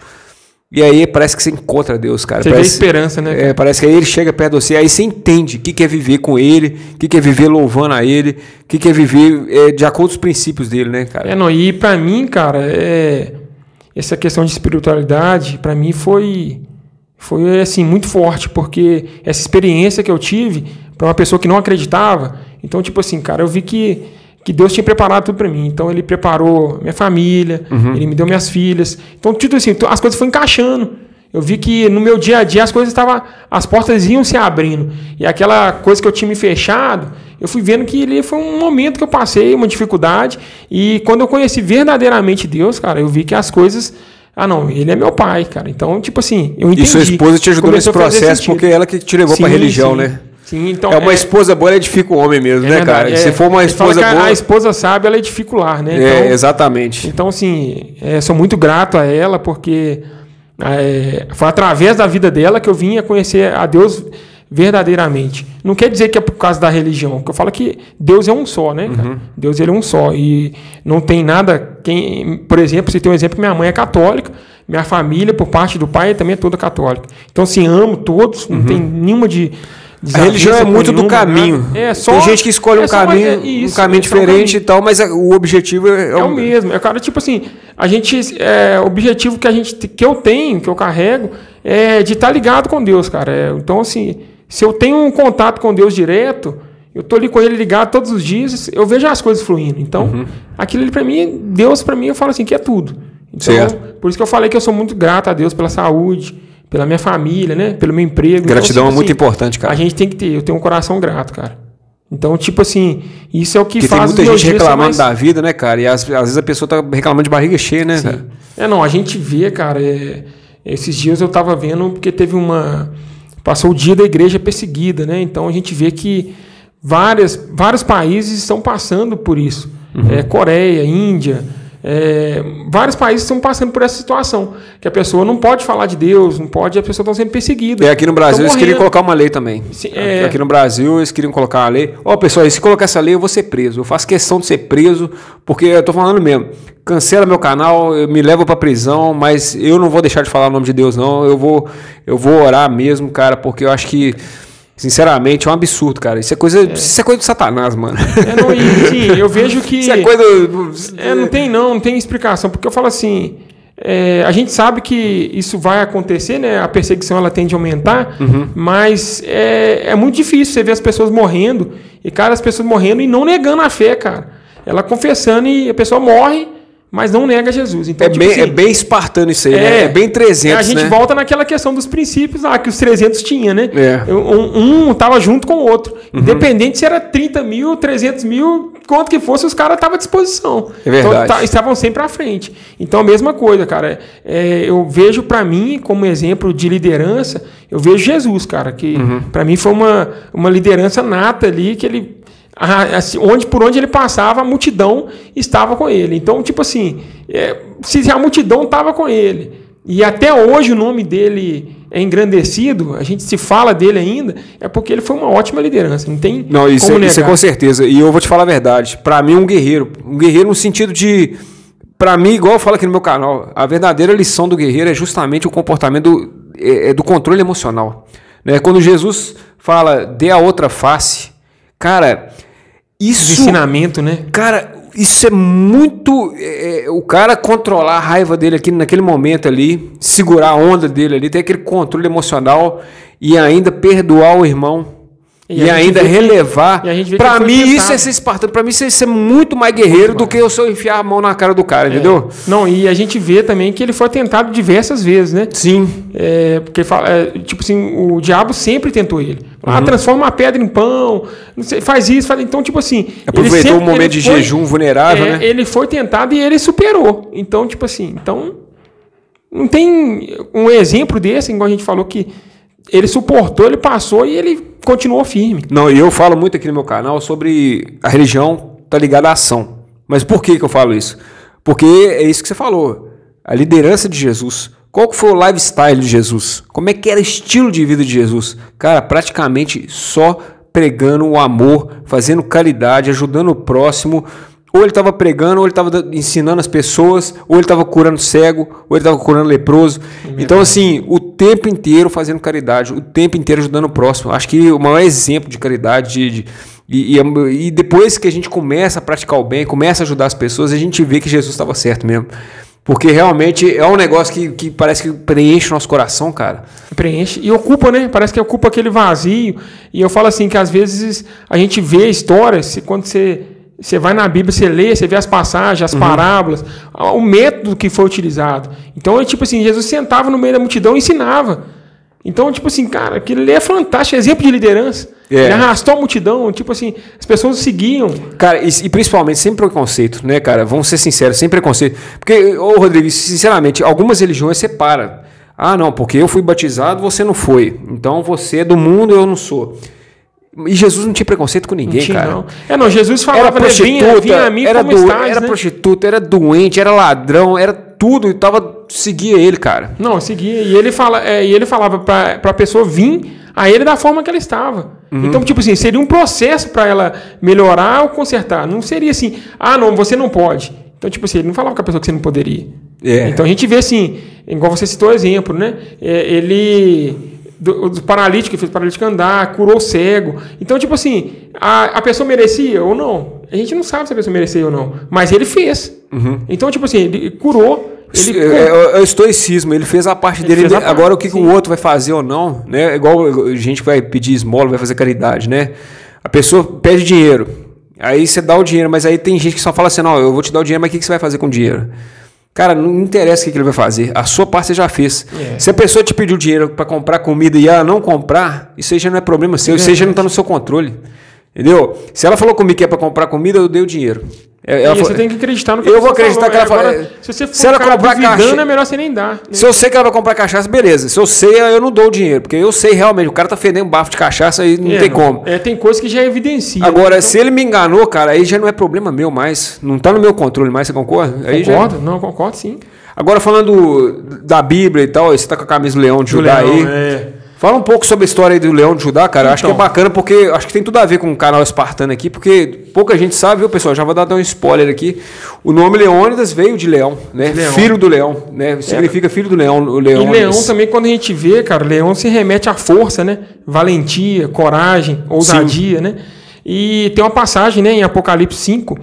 E aí parece que você encontra Deus, cara. Você vê a esperança, né? Cara? Parece que aí ele chega perto de você, aí você entende o que é viver com ele, o que é viver louvando a ele, o que é viver de acordo com os princípios dele, né, cara? E pra mim, cara, essa questão de espiritualidade, pra mim foi assim, muito forte, porque essa experiência que eu tive, pra uma pessoa que não acreditava, então, tipo assim, cara, eu vi que Deus tinha preparado tudo para mim. Então, ele preparou minha família, ele me deu minhas filhas. Então, tudo assim, as coisas foram encaixando. Eu vi que no meu dia a dia as portas iam se abrindo. E aquela coisa que eu tinha me fechado, eu fui vendo que ele foi um momento que eu passei, uma dificuldade. E quando eu conheci verdadeiramente Deus, cara, eu vi que as coisas... ele é meu pai, cara. Então, tipo assim, eu entendi. E sua esposa te ajudou nesse processo porque ela que te levou para a religião, né? Sim, então, uma esposa boa, ela edifica o homem mesmo, né, cara? Se for uma esposa boa... A esposa sabe, ela edifica o lar, né? Então, exatamente. Então, assim, sou muito grato a ela, porque foi através da vida dela que eu vim a conhecer a Deus verdadeiramente. Não quer dizer que é por causa da religião, porque eu falo que Deus é um só, né, cara? Deus, ele é um só. E não tem nada... Por exemplo, se tem um exemplo, minha mãe é católica, minha família, por parte do pai, também é toda católica. Então, assim, amo todos, não tem nenhuma de... A religião é muito do caminho. Tem gente que escolhe um caminho diferente e tal, mas o objetivo é o mesmo. Cara, tipo assim, o objetivo que eu tenho, que eu carrego, é de estar ligado com Deus, cara. Então, assim, se eu tenho um contato com Deus direto, eu tô ali com ele ligado todos os dias, eu vejo as coisas fluindo. Então, aquilo ali para mim, Deus para mim, eu falo assim, que é tudo. Então, por isso que eu falei que eu sou muito grato a Deus pela saúde, pela minha família, né? Pelo meu emprego. Gratidão então, é muito importante, cara. A gente tem que ter, eu tenho um coração grato, cara. Então, tipo assim, isso é o que faz... Porque tem muita gente reclamando da vida, né, cara? E às vezes a pessoa tá reclamando de barriga cheia, né, cara? A gente vê, cara, esses dias eu tava vendo, porque passou o dia da igreja perseguida, né? Então, a gente vê que vários países estão passando por isso. Coreia, Índia... vários países estão passando por essa situação, que a pessoa não pode falar de Deus, a pessoa está sendo perseguida. E aqui no Brasil eles queriam colocar uma lei também. Aqui no Brasil eles queriam colocar uma lei. Pessoal, se colocar essa lei eu vou ser preso. Eu faço questão de ser preso, porque eu tô falando mesmo. Cancela meu canal, me leva pra prisão, mas eu não vou deixar de falar o nome de Deus, não. Eu vou orar mesmo, cara, porque eu acho que sinceramente, é um absurdo, cara. Isso é coisa de Satanás, mano. Sim, eu vejo que... Isso é coisa... Não tem explicação. Porque eu falo assim, a gente sabe que isso vai acontecer, né? A perseguição, ela tende a aumentar, mas é muito difícil você ver as pessoas morrendo, e, cara, as pessoas morrendo e não negando a fé, cara. Ela confessando e a pessoa morre, mas não nega Jesus. Então, é bem espartano isso aí, né? É bem 300, a gente volta naquela questão dos princípios lá, que os 300 tinha, né? Um tava junto com o outro. Independente se era 30 mil, 300 mil, quanto que fosse, os caras estavam à disposição. É verdade. Então, estavam sempre à frente. Então, a mesma coisa, cara. Eu vejo para mim, como exemplo de liderança, eu vejo Jesus, cara, que para mim foi uma liderança nata ali, que ele... por onde ele passava, a multidão estava com ele. Então, tipo assim, se a multidão estava com ele, e até hoje o nome dele é engrandecido, a gente se fala dele ainda, é porque ele foi uma ótima liderança. Não tem isso é com certeza. E eu vou te falar a verdade. Para mim, um guerreiro no sentido de... Para mim, igual eu falo aqui no meu canal, a verdadeira lição do guerreiro é justamente o comportamento do controle emocional. Né? Quando Jesus fala, dê a outra face, cara, isso... ensinamento, né? Cara, isso é muito... o cara controlar a raiva dele aqui naquele momento ali, segurar a onda dele ali, ter aquele controle emocional e ainda perdoar o irmão. E ainda relevar. Pra mim, isso é ser espartano. Pra mim, isso é ser muito mais guerreiro do que eu só enfiar a mão na cara do cara, entendeu? Não, e a gente vê também que ele foi tentado diversas vezes, né? Sim. Porque, tipo assim, o diabo sempre tentou ele. Transforma a pedra em pão, não sei, faz isso, faz... Então, tipo assim... Aproveitou o momento de jejum vulnerável, né? Ele foi tentado e ele superou. Então, tipo assim, não tem um exemplo desse, igual a gente falou, que ele suportou, ele passou e ele continuou firme. Não, e eu falo muito aqui no meu canal sobre a religião tá ligada à ação. Mas por que eu falo isso? Porque é isso que você falou. A liderança de Jesus. Qual que foi o lifestyle de Jesus? Como é que era o estilo de vida de Jesus? Cara, praticamente só pregando o amor, fazendo caridade, ajudando o próximo. Ou ele estava pregando, ou ele estava ensinando as pessoas, ou ele estava curando cego, ou ele estava curando leproso. Então, assim, o tempo inteiro fazendo caridade, o tempo inteiro ajudando o próximo. Acho que o maior exemplo de caridade, e depois que a gente começa a praticar o bem, começa a ajudar as pessoas, a gente vê que Jesus estava certo mesmo. Porque realmente é um negócio que parece que preenche o nosso coração, cara. Preenche e ocupa, né? Parece que ocupa aquele vazio. E eu falo assim, que às vezes a gente vê histórias, quando você vai na Bíblia, você lê, você vê as passagens, as parábolas, o método que foi utilizado. Então, tipo assim, Jesus sentava no meio da multidão e ensinava. Então, tipo assim, cara, aquilo ali é fantástico, exemplo de liderança. Ele arrastou a multidão, tipo assim, as pessoas o seguiam. Cara, e principalmente sem preconceito, né, cara? Vamos ser sinceros, sem preconceito. Porque, Rodrigo, sinceramente, algumas religiões separam. Ah, não, porque eu fui batizado, você não foi. Então, você é do mundo, eu não sou. E Jesus não tinha preconceito com ninguém, cara. Não. Jesus falava, era prostituta, vinha a mim era como estás, era né? prostituta, era doente, era ladrão, era tudo, e seguia ele, cara. Não, seguia. E ele falava para a pessoa vir a ele da forma que ela estava. Então, tipo assim, seria um processo para ela melhorar ou consertar. Não seria assim, não, você não pode. Então, tipo assim, ele não falava com a pessoa que você não poderia. Então, a gente vê assim, igual você citou o exemplo, né? Do paralítico, que fez o paralítico andar, curou o cego. Então, tipo assim, a pessoa merecia ou não? A gente não sabe se a pessoa merecia ou não, mas ele fez. Então, tipo assim, ele curou. É o estoicismo, ele fez a parte dele. Agora, o que o outro vai fazer ou não, né? Igual a gente vai pedir esmola, vai fazer caridade, né? A pessoa pede dinheiro, aí você dá o dinheiro, mas aí tem gente que só fala assim, não, eu vou te dar o dinheiro, mas o que você vai fazer com o dinheiro? Cara, não interessa o que ele vai fazer. A sua parte você já fez. Se a pessoa te pediu dinheiro para comprar comida e ela não comprar, isso aí já não é problema seu. Isso aí já não está no seu controle. Entendeu? Se ela falou comigo que é para comprar comida, eu dei o dinheiro. Você tem que acreditar no que eu vou acreditar que ela fala. Se ela comprar cachaça, é melhor você nem dar. Se eu sei que ela vai comprar cachaça, beleza. Se eu sei, eu não dou o dinheiro. Porque eu sei realmente, o cara tá fedendo um bafo de cachaça e não tem como. Tem coisa que já evidencia. Agora, então, se ele me enganou, cara, aí já não é problema meu mais. Não tá no meu controle mais, você concorda? Concordo, não, concordo sim. Agora, falando da Bíblia e tal, você tá com a camisa do Leão de Judá aí. Fala um pouco sobre a história aí do Leão de Judá, cara. Acho que é bacana porque acho que tem tudo a ver com o canal espartano aqui, porque pouca gente sabe, viu, pessoal? Já vou dar um spoiler aqui. O nome Leônidas veio de leão, né? Filho do leão, né? Significa filho do leão, o Leônidas. E leão também, quando a gente vê, cara, leão se remete à força, né? Valentia, coragem, ousadia, né? E tem uma passagem, né, em Apocalipse 5,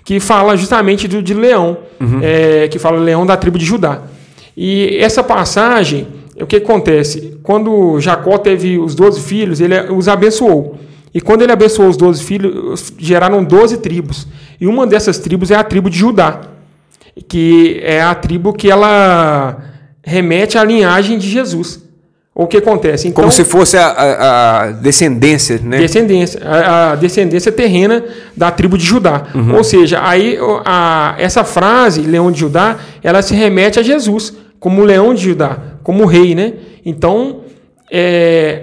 que fala justamente de leão, que fala leão da tribo de Judá. E essa passagem, o que acontece? Quando Jacó teve os 12 filhos, ele os abençoou. E quando ele abençoou os 12 filhos, geraram 12 tribos. E uma dessas tribos é a tribo de Judá, que é a tribo que ela remete à linhagem de Jesus. O que acontece? Então, como se fosse a descendência, né? A descendência terrena da tribo de Judá. Ou seja, aí essa frase, leão de Judá, ela se remete a Jesus, como leão de Judá, como rei, né? Então,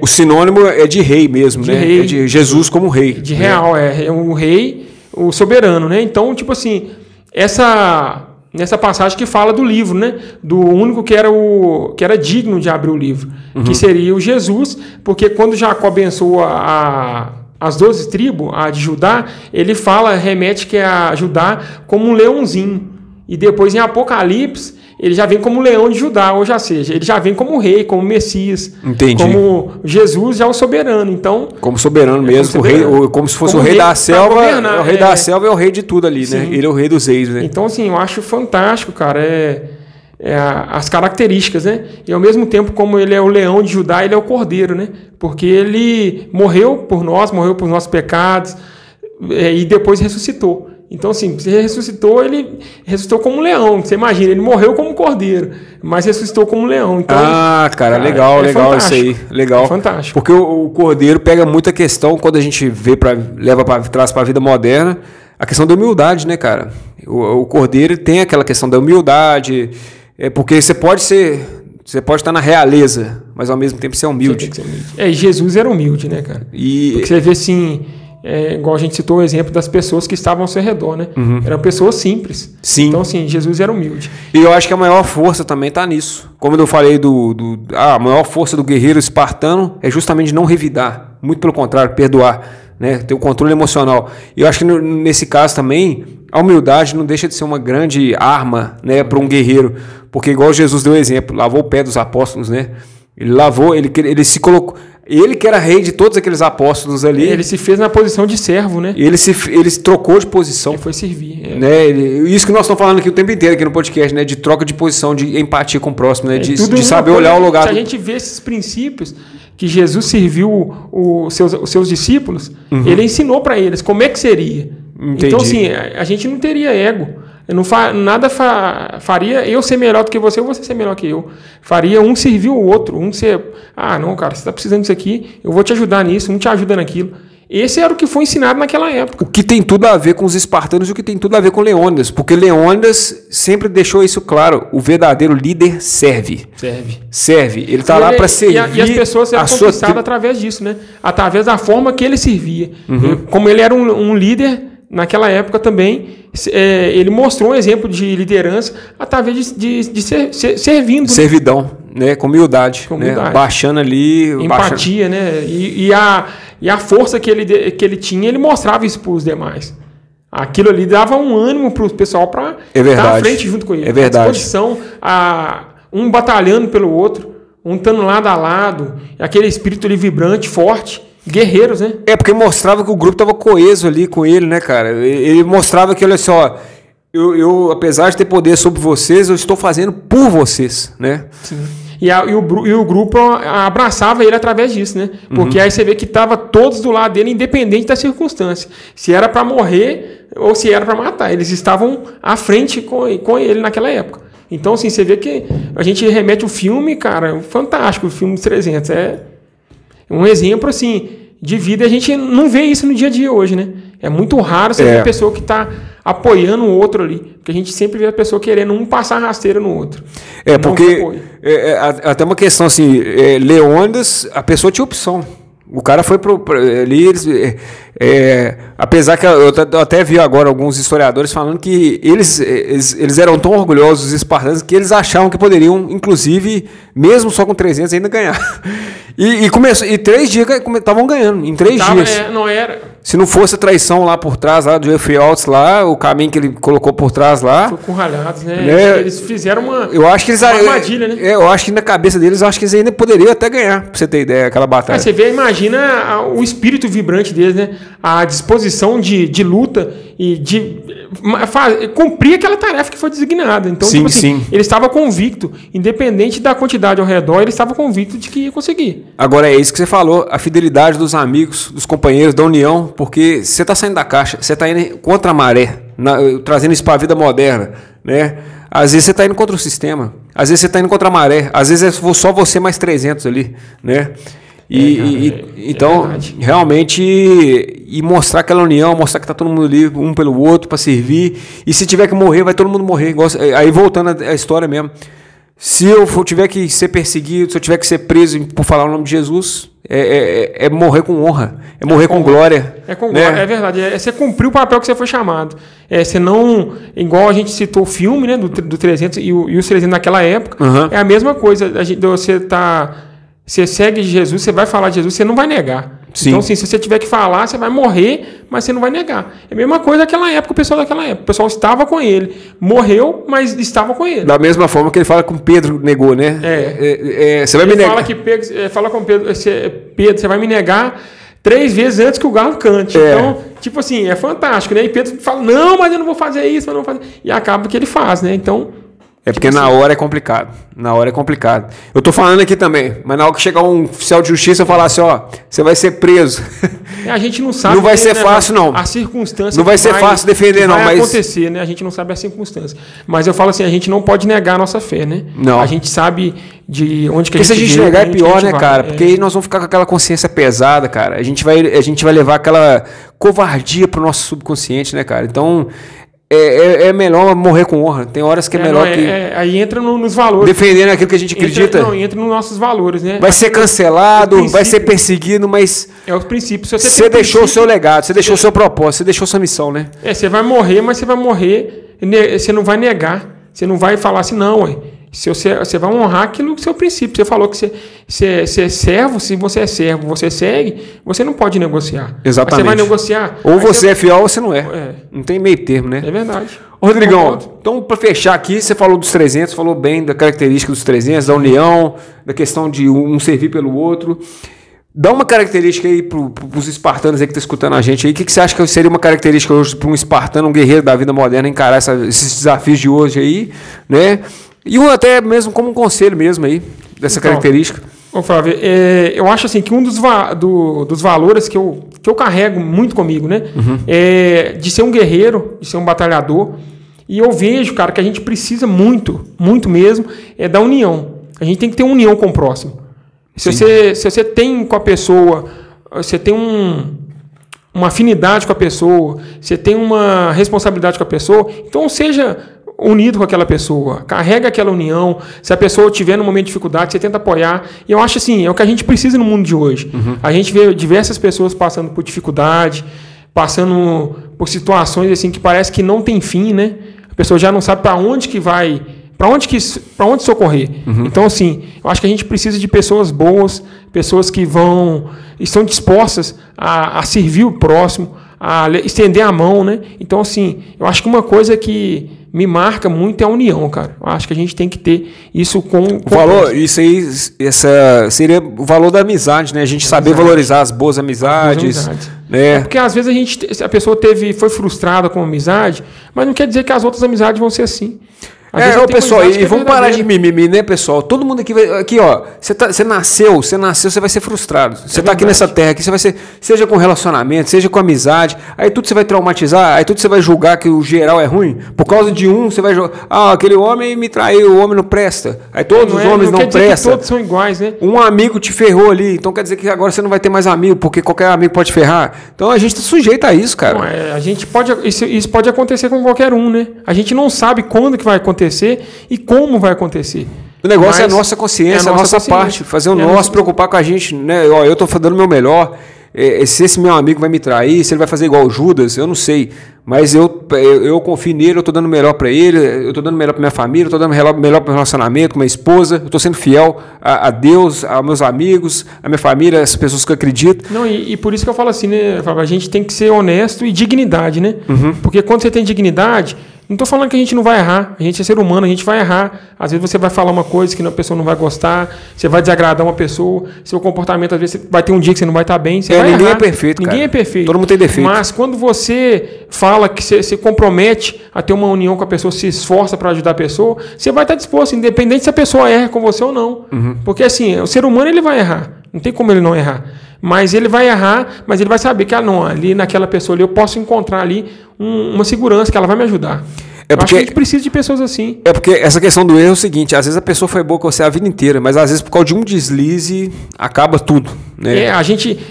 o sinônimo é de rei mesmo, né? Rei, é de Jesus como rei. De real, é um rei, o soberano, né? Então, tipo assim, nessa passagem que fala do livro, né? Do único que era digno de abrir o livro, que seria o Jesus, porque quando Jacó abençoa as 12 tribos, a de Judá, ele remete que é a Judá como um leãozinho. E depois em Apocalipse, ele já vem como leão de Judá, ou seja, ele já vem como rei, como Messias. Entendi. Como Jesus já é o soberano. Então, como soberano mesmo, como, rei, como se fosse o rei da selva. O rei da selva é o rei de tudo ali, sim, né? Ele é o rei dos reis, né? Então, assim, eu acho fantástico, cara, as características, né? E ao mesmo tempo, como ele é o leão de Judá, ele é o cordeiro, né? Porque ele morreu por nossos pecados, e depois ressuscitou. Então, assim, ele ressuscitou como um leão. Você imagina, ele morreu como um cordeiro, mas ressuscitou como um leão. Então, cara, legal isso aí. Legal. É fantástico. Porque o cordeiro pega muita questão quando a gente traz para a vida moderna, a questão da humildade, né, cara? O cordeiro tem aquela questão da humildade, porque você pode estar na realeza, mas ao mesmo tempo ser humilde. E Jesus era humilde, né, cara? Porque você vê assim. Igual a gente citou o exemplo das pessoas que estavam ao seu redor, né? Eram pessoas simples. Sim. Então, assim, Jesus era humilde. E eu acho que a maior força também está nisso. Como eu falei, a maior força do guerreiro espartano é justamente não revidar. Muito pelo contrário, perdoar, né? Ter o controle emocional. E eu acho que nesse caso também, a humildade não deixa de ser uma grande arma, né, para um guerreiro. Porque igual Jesus deu exemplo, lavou o pé dos apóstolos, né? Ele lavou, ele se colocou... Ele que era rei de todos aqueles apóstolos ali. Ele se fez na posição de servo, né? Ele se trocou de posição. Ele foi servir. Né? Isso que nós estamos falando aqui o tempo inteiro aqui no podcast, né? De troca de posição, de empatia com o próximo, né? De saber olhar o lugar. Se a gente vê esses princípios que Jesus serviu os seus discípulos, ele ensinou para eles como é que seria. Entendi. Então, assim, a gente não teria ego. Nada faria eu ser melhor do que você ou você ser melhor que eu. Faria um servir o outro. Não, cara, você está precisando disso aqui, eu vou te ajudar nisso, um te ajuda naquilo. Esse era o que foi ensinado naquela época. O que tem tudo a ver com os espartanos e o que tem tudo a ver com Leônidas. Porque Leônidas sempre deixou isso claro. O verdadeiro líder serve. Ele está lá para servir. E as pessoas eram conquistadas através disso, né? Através da forma que ele servia. Como ele era um líder, naquela época também, ele mostrou um exemplo de liderança através de servindo. Servidão, né? Com humildade. Né? Baixando ali. Empatia, né? E a força que ele tinha, ele mostrava isso para os demais. Aquilo ali dava um ânimo para o pessoal para estar à frente junto com ele. É verdade. A disposição, um batalhando pelo outro, um estando lado a lado, aquele espírito ali vibrante, forte. Guerreiros, né? Porque mostrava que o grupo estava coeso ali com ele, né, cara? Ele mostrava que, olha só, eu apesar de ter poder sobre vocês, eu estou fazendo por vocês, né? Sim. E o grupo abraçava ele através disso, né? Porque aí você vê que estava todos do lado dele, independente da circunstância. Se era para morrer ou se era para matar. Eles estavam à frente com ele naquela época. Então, assim, você vê que a gente remete o filme, cara, fantástico, o filme dos 300. É um exemplo, assim, de vida. A gente não vê isso no dia a dia hoje, né? É muito raro você ver a pessoa que está apoiando o outro ali. Porque a gente sempre vê a pessoa querendo um passar rasteira no outro. Porque até uma questão assim, Leônidas, a pessoa tinha opção. O cara foi ali, apesar que eu até vi agora alguns historiadores falando que eles eram tão orgulhosos, os espartanos, que eles achavam que poderiam, inclusive, mesmo só com 300, ainda ganhar. E 3 dias estavam ganhando, em 3 dias. Não era. Se não fosse a traição lá por trás, lá do Jeffrey Alts, lá, o caminho que ele colocou por trás lá. Foi curralhados, né? Eles fizeram uma armadilha, né? Eu acho que na cabeça deles, eu acho que eles ainda poderiam até ganhar, pra você ter ideia, aquela batalha. Você vê, imagina o espírito vibrante deles, né? A disposição de luta e de cumprir aquela tarefa que foi designada. Então, sim, tipo assim, sim. Ele estava convicto, independente da quantidade ao redor, ele estava convicto de que ia conseguir. Agora é isso que você falou, a fidelidade dos amigos, dos companheiros, da união, porque você está saindo da caixa, você está indo contra a maré, trazendo isso para a vida moderna, né? Às vezes você está indo contra o sistema, às vezes você está indo contra a maré, às vezes é só você mais 300 ali, né? Então, realmente, e mostrar aquela união, mostrar que está todo mundo ali, um pelo outro, para servir. E se tiver que morrer, vai todo mundo morrer. Aí, voltando à história mesmo. Se eu tiver que ser perseguido, se eu tiver que ser preso por falar o nome de Jesus, é morrer com honra, é morrer com glória. É com glória, é verdade. É você cumprir o papel que você foi chamado. Você não... Igual a gente citou o filme, né, do 300 e os 300 naquela época, é a mesma coisa. Você segue Jesus, você vai falar de Jesus, você não vai negar. Sim. Então, assim, se você tiver que falar, você vai morrer, mas você não vai negar. É a mesma coisa daquela época, o pessoal daquela época. O pessoal estava com ele. Morreu, mas estava com ele. Da mesma forma que ele fala com Pedro negou, né? Você vai me negar. Fala que fala com Pedro, Pedro, você vai me negar 3 vezes antes que o galo cante. Então, tipo assim, é fantástico, né? E Pedro fala, não, mas eu não vou fazer isso, mas não vou fazer. E acaba que ele faz, né? Então... É porque na hora é complicado. Na hora é complicado. Eu tô falando aqui também, mas na hora que chegar um oficial de justiça e falar assim, ó, você vai ser preso. A gente não sabe. Não vai ser fácil, não. A circunstância. Não vai ser fácil defender, não. Vai acontecer, né? A gente não sabe a circunstância. Mas eu falo assim, a gente não pode negar a nossa fé, né? Não. A gente sabe de onde que porque a gente. Porque se a gente negar é pior, né, cara? Porque aí nós vamos ficar com aquela consciência pesada, cara. A gente vai levar aquela covardia pro nosso subconsciente, né, cara? Então. É melhor morrer com honra. Tem horas que é melhor que... aí entra nos valores. Defendendo aquilo que a gente acredita. Entra nos nossos valores, né? Vai ser cancelado, vai ser perseguido, mas... É os princípios. Você deixou o seu legado, você deixou o seu propósito, você deixou sua missão, né? Você vai morrer, mas você vai morrer... Você não vai negar. Você não vai falar assim, não, ué. Você vai honrar aquilo que é o seu princípio. Você falou que você é servo, se você é servo, você segue, você não pode negociar. Exatamente. Mas você vai negociar. Ou você é fiel ou você não é. Não tem meio termo, né? É verdade. Ô, Rodrigão, então para fechar aqui, você falou dos 300, falou bem da característica dos 300, da união, da questão de um servir pelo outro. Dá uma característica aí para os espartanos aí que estão escutando a gente aí. O que você acha que seria uma característica hoje para um espartano, um guerreiro da vida moderna, encarar esses desafios de hoje aí, né? E até mesmo como um conselho mesmo aí, dessa característica. Ô Flávio, eu acho assim que um dos valores que eu carrego muito comigo, né? É de ser um guerreiro, de ser um batalhador. E eu vejo, cara, que a gente precisa muito, muito mesmo, da união. A gente tem que ter união com o próximo. Se você tem com a pessoa, você tem uma afinidade com a pessoa, você tem uma responsabilidade com a pessoa, então seja unido com aquela pessoa, carrega aquela união. Se a pessoa estiver num momento de dificuldade, você tenta apoiar. E eu acho assim, é o que a gente precisa no mundo de hoje. A gente vê diversas pessoas passando por dificuldade, passando por situações assim que parece que não tem fim, né? A pessoa já não sabe para onde que vai, para onde socorrer. Então assim, eu acho que a gente precisa de pessoas boas, pessoas que estão dispostas a servir o próximo, a estender a mão, né? Então assim, eu acho que uma coisa que me marca muito é a união, cara. Eu acho que a gente tem que ter isso com o valor. Isso aí, seria o valor da amizade, né? A gente saber valorizar as boas amizades. Né? Porque às vezes a pessoa foi frustrada com a amizade, mas não quer dizer que as outras amizades vão ser assim. Pessoal, e vamos parar de mimimi, né, pessoal? Todo mundo aqui, ó, você nasceu, você vai ser frustrado. Você tá aqui nessa terra, aqui você vai ser, seja com relacionamento, seja com amizade, aí tudo você vai traumatizar, aí tudo você vai julgar que o geral é ruim. Por causa de você vai jogar, aquele homem me traiu, o homem não presta. Aí todos os homens não prestam. Todos são iguais, né? Um amigo te ferrou ali, então quer dizer que agora você não vai ter mais amigo, porque qualquer amigo pode ferrar. Então a gente tá sujeito a isso, cara. A gente isso pode acontecer com qualquer um, né? A gente não sabe quando que vai acontecer e como vai acontecer. O negócio é a nossa consciência, a nossa parte, fazer o nosso, preocupar com a gente, né? Eu estou dando o meu melhor. Se esse meu amigo vai me trair, se ele vai fazer igual o Judas, eu não sei. Mas eu confio nele, eu estou dando o melhor para ele, eu estou dando o melhor para minha família, eu estou dando o melhor para o relacionamento com minha esposa, eu estou sendo fiel a Deus, aos meus amigos, a minha família, as pessoas que eu acredito. Não, e por isso que eu falo assim, né? A gente tem que ser honesto e dignidade, né? Porque quando você tem dignidade, não estou falando que a gente não vai errar, a gente é ser humano, a gente vai errar. Às vezes você vai falar uma coisa que a pessoa não vai gostar, você vai desagradar uma pessoa, seu comportamento, às vezes vai ter um dia que você não vai estar bem, você vai ninguém errar. É perfeito, ninguém é perfeito. Todo mundo tem defeito. Mas quando você fala que você se compromete a ter uma união com a pessoa, se esforça para ajudar a pessoa, você vai estar disposto, independente se a pessoa erra com você ou não. Porque assim, o ser humano ele vai errar, não tem como ele não errar. Mas ele vai errar, mas ele vai saber que ali naquela pessoa ali eu posso encontrar ali uma segurança que ela vai me ajudar. Acho que a gente precisa de pessoas assim. É porque essa questão do erro é o seguinte, às vezes a pessoa foi boa com você a vida inteira, mas às vezes por causa de um deslize acaba tudo, né?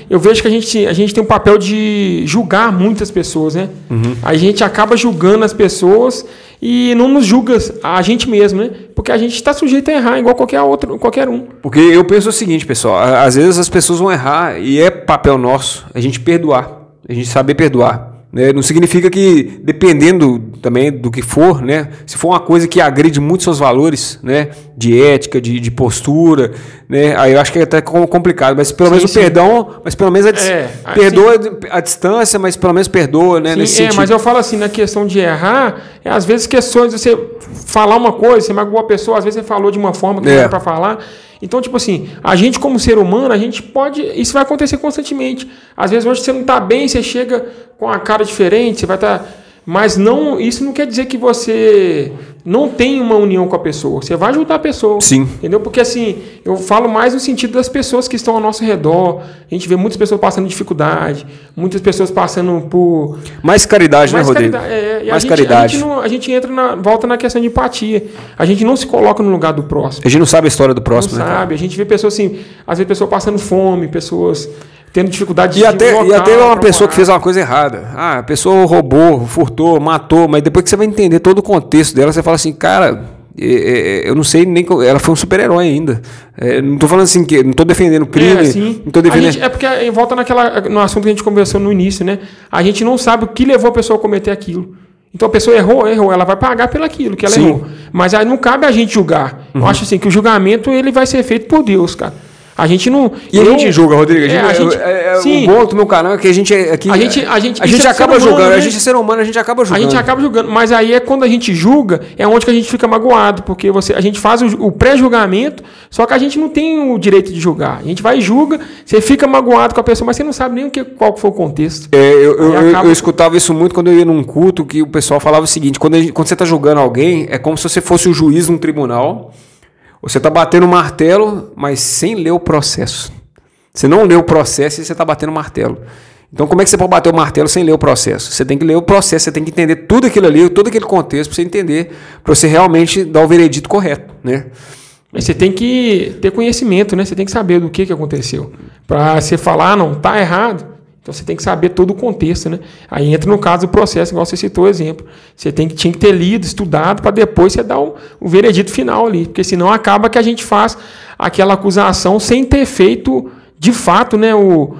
Eu vejo que a gente tem um papel de julgar muitas pessoas, né? A gente acaba julgando as pessoas e não nos julga a gente mesmo, né? Porque a gente está sujeito a errar igual qualquer um. Porque eu penso o seguinte, pessoal, às vezes as pessoas vão errar e é papel nosso a gente perdoar, a gente saber perdoar. Não significa que, dependendo também do que for, né, se for uma coisa que agride muito seus valores, né, de ética, de postura, né, aí eu acho que é até complicado, mas pelo menos o perdão, mas pelo menos perdoa a distância, mas pelo menos perdoa, né, nesse sentido. Mas eu falo assim, na questão de errar, às vezes questões de você falar uma coisa, você magoou a pessoa, às vezes você falou de uma forma que não era para falar. Então, tipo assim, a gente como ser humano, a gente pode... Isso vai acontecer constantemente. Às vezes hoje você não está bem, você chega com a cara diferente, você vai estar... Mas não, isso não quer dizer que você não tem uma união com a pessoa. Você vai ajudar a pessoa. Sim. Entendeu? Porque assim, eu falo mais no sentido das pessoas que estão ao nosso redor. A gente vê muitas pessoas passando dificuldade, muitas pessoas passando por... Mais caridade, né, Rodrigo? Mais caridade. A gente volta na questão de empatia. A gente não se coloca no lugar do próximo. A gente não sabe a história do próximo, não né? Sabe. A gente vê pessoas assim, às vezes pessoas passando fome, pessoas... tendo dificuldade e até uma pessoa que fez uma coisa errada. A pessoa roubou, furtou, matou, mas depois que você vai entender todo o contexto dela, você fala assim, cara, eu não sei nem... Ela foi um super-herói ainda. Não estou falando assim, que não estou defendendo crime. Não tô defendendo... porque volta no assunto que a gente conversou no início, né? A gente não sabe o que levou a pessoa a cometer aquilo. Então a pessoa errou, ela vai pagar pelo aquilo que ela errou. Mas aí não cabe a gente julgar. Eu acho assim que o julgamento ele vai ser feito por Deus, cara. A gente não... E a gente julga, Rodrigo. O bom do meu canal é que a gente acaba julgando. Né? A gente é ser humano, a gente acaba julgando. A gente acaba julgando. Mas aí é quando a gente julga, é onde que a gente fica magoado. Porque a gente faz o pré-julgamento, só que a gente não tem o direito de julgar. A gente vai e julga, você fica magoado com a pessoa, mas você não sabe nem qual foi o contexto. Eu escutava isso muito quando eu ia num culto, que o pessoal falava o seguinte, quando você está julgando alguém, é como se você fosse o juiz num tribunal. Você está batendo martelo, mas sem ler o processo. Você não leu o processo e você está batendo martelo. Então, como é que você pode bater o martelo sem ler o processo? Você tem que ler o processo, você tem que entender tudo aquilo ali, todo aquele contexto, para você entender, para você realmente dar o veredito correto, né? Mas você tem que ter conhecimento, né? Você tem que saber do que aconteceu. Para você falar, não, está errado. Então você tem que saber todo o contexto, né? Aí entra no caso do processo, igual você citou o exemplo. Você tinha que ter lido, estudado, para depois você dar o veredito final ali. Porque senão acaba que a gente faz aquela acusação sem ter feito, de fato, né, o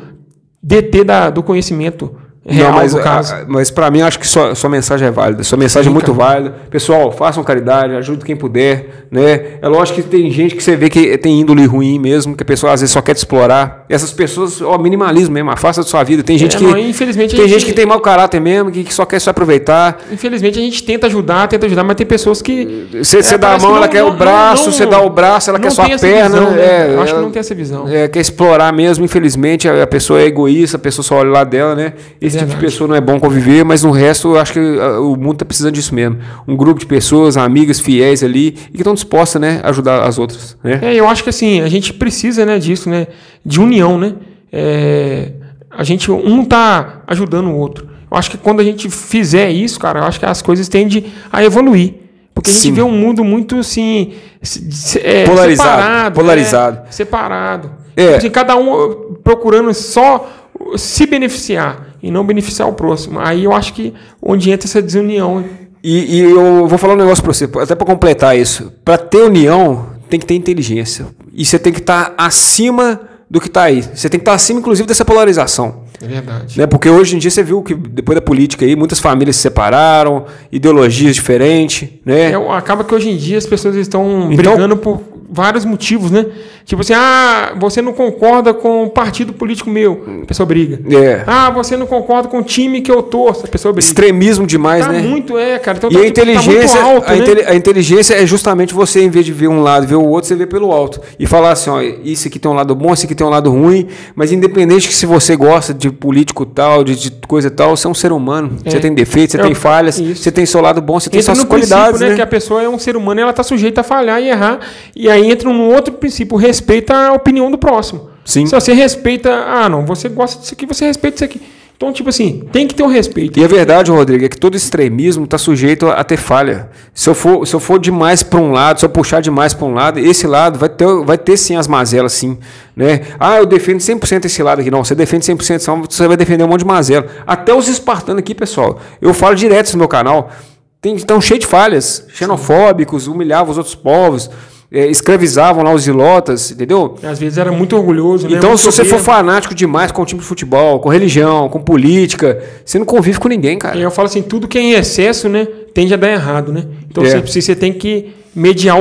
DT do conhecimento real, no caso. Mas para mim, acho que sua mensagem é válida. Sua mensagem é muito válida. Pessoal, façam caridade, ajude quem puder, né? É lógico que tem gente que você vê que tem índole ruim mesmo, que a pessoa às vezes só quer te explorar. Essas pessoas, minimalismo mesmo, afasta da sua vida. Tem gente gente que tem mau caráter mesmo, que só quer se aproveitar. Infelizmente a gente tenta ajudar, mas tem pessoas que... Você dá a mão, ela quer o braço, você dá o braço, ela quer sua perna. Visão, né? Eu acho que não tem essa visão. Quer explorar mesmo, infelizmente, a pessoa é egoísta, a pessoa só olha lá dela, né? Esse tipo de pessoa não é bom conviver, mas no resto eu acho que o mundo está precisando disso mesmo. Um grupo de pessoas, amigas, fiéis ali, e que estão dispostas, né, a ajudar as outras. Né? Eu acho que assim, a gente precisa, né, disso, né, de união, né? A gente, um está ajudando o outro. Eu acho que quando a gente fizer isso, cara, eu acho que as coisas tendem a evoluir. Porque a gente vê um mundo muito assim, polarizado. Separado. Assim, cada um procurando só se beneficiar e não beneficiar o próximo. Aí eu acho que onde entra essa desunião. E eu vou falar um negócio para você, até para completar isso. Para ter união, tem que ter inteligência. E você tem que estar acima do que está aí. Você tem que estar acima, inclusive, dessa polarização. É verdade. Né? Porque hoje em dia você viu que, depois da política aí, muitas famílias se separaram, ideologias diferentes. Né? Acaba que hoje em dia as pessoas estão brigando por vários motivos, né? Tipo assim, você não concorda com o partido político meu, a pessoa briga. Você não concorda com o time que eu torço, a pessoa briga. Extremismo demais, né? Muito, cara. Então, e a inteligência, tá muito alto, a inteligência é justamente você, em vez de ver um lado e ver o outro, você vê pelo alto. E falar assim, isso aqui tem um lado bom, isso aqui tem um lado ruim, mas independente que se você gosta de político tal, de coisa tal, você é um ser humano. Você tem defeitos, você tem falhas, você tem seu lado bom, você tem suas qualidades, né? Que a pessoa é um ser humano e ela está sujeita a falhar e errar. E aí entra num outro princípio, respeita a opinião do próximo. Sim. Se você respeita, você gosta disso aqui, você respeita isso aqui. Então, tipo assim, tem que ter um respeito. E a verdade, Rodrigo, é que todo extremismo está sujeito a ter falha. Se eu for demais para um lado, se eu puxar demais para um lado, esse lado vai ter sim as mazelas, sim. Né? Ah, eu defendo 100% esse lado aqui. Não, você defende 100%, senão você vai defender um monte de mazela. Até os espartanos aqui, pessoal. Eu falo direto no meu canal. Estão cheios de falhas. Xenofóbicos, humilhavam os outros povos. Escravizavam lá os zilotas, entendeu? Às vezes era muito orgulhoso. Então, né? se você for fanático demais com o time de futebol, com religião, com política, você não convive com ninguém, cara. Eu falo assim, tudo que é em excesso, né, tende a dar errado, né? Então você tem que mediar.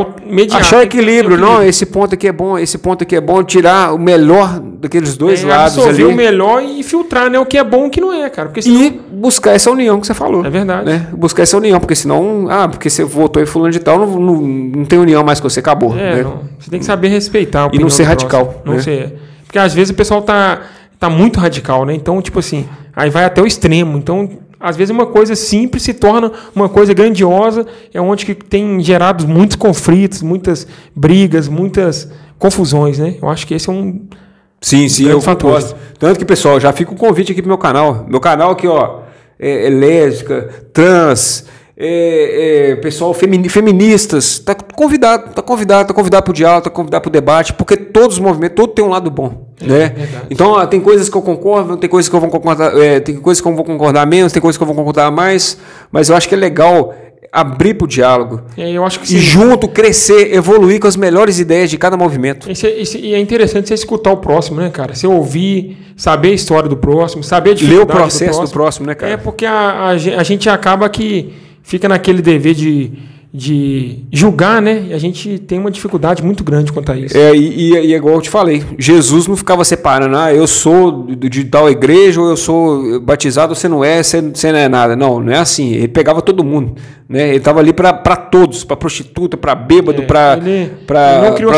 Achar equilíbrio, não, esse ponto aqui é bom, esse ponto aqui é bom, tirar o melhor daqueles dois lados ali. Absorver o melhor e filtrar, né, o que é bom e o que não é, cara. Porque senão... E buscar essa união que você falou. É verdade. Né? Buscar essa união, porque senão, porque você votou em fulano de tal, não tem união mais com você, acabou. Né? Não. Você tem que saber respeitar a opinião. E não ser radical. Não ser. Porque às vezes o pessoal tá muito radical, né? Então, tipo assim, aí vai até o extremo. Então, às vezes uma coisa simples se torna uma coisa grandiosa, é onde que tem gerado muitos conflitos, muitas brigas, muitas confusões, né? Eu acho que esse é um... Sim, eu concordo. Tanto que, pessoal, já fica o convite aqui pro meu canal. Meu canal aqui, ó, é lésbica, trans, pessoal feministas, tá convidado pro diálogo, tá convidado pro debate, porque todos os movimentos, todo tem um lado bom, né? Então, tem coisas que eu concordo, tem coisas que eu vou concordar, tem coisas que eu vou concordar menos, tem coisas que eu vou concordar mais, mas eu acho que é legal abrir para o diálogo. Eu acho que e junto crescer, evoluir com as melhores ideias de cada movimento. E é interessante você escutar o próximo, né, cara? Você ouvir, saber a história do próximo, saber a dificuldade ler o processo do próximo, né, cara? Porque a gente acaba que fica naquele dever de julgar, né? E a gente tem uma dificuldade muito grande quanto a isso. E é igual eu te falei, Jesus não ficava separando, eu sou de tal igreja, ou eu sou batizado, ou você não é nada. Não é assim. Ele pegava todo mundo, né? Ele estava ali para todos, para prostituta, para bêbado, para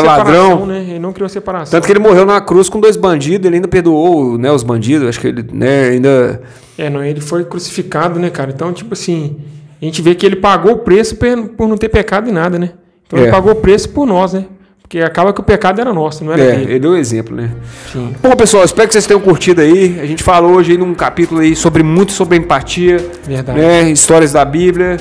ladrão. Né? Ele não criou separação. Tanto que ele morreu na cruz com 2 bandidos, ele ainda perdoou, né, os bandidos, acho que ele, né, ainda... ele foi crucificado, né, cara? Então, tipo assim... A gente vê que ele pagou o preço por não ter pecado em nada, né? Então ele pagou o preço por nós, né? Porque acaba que o pecado era nosso, não era dele. Ele deu exemplo, né? Sim. Bom, pessoal, espero que vocês tenham curtido aí. A gente falou hoje aí num capítulo aí muito sobre empatia. Verdade. Né? Histórias da Bíblia.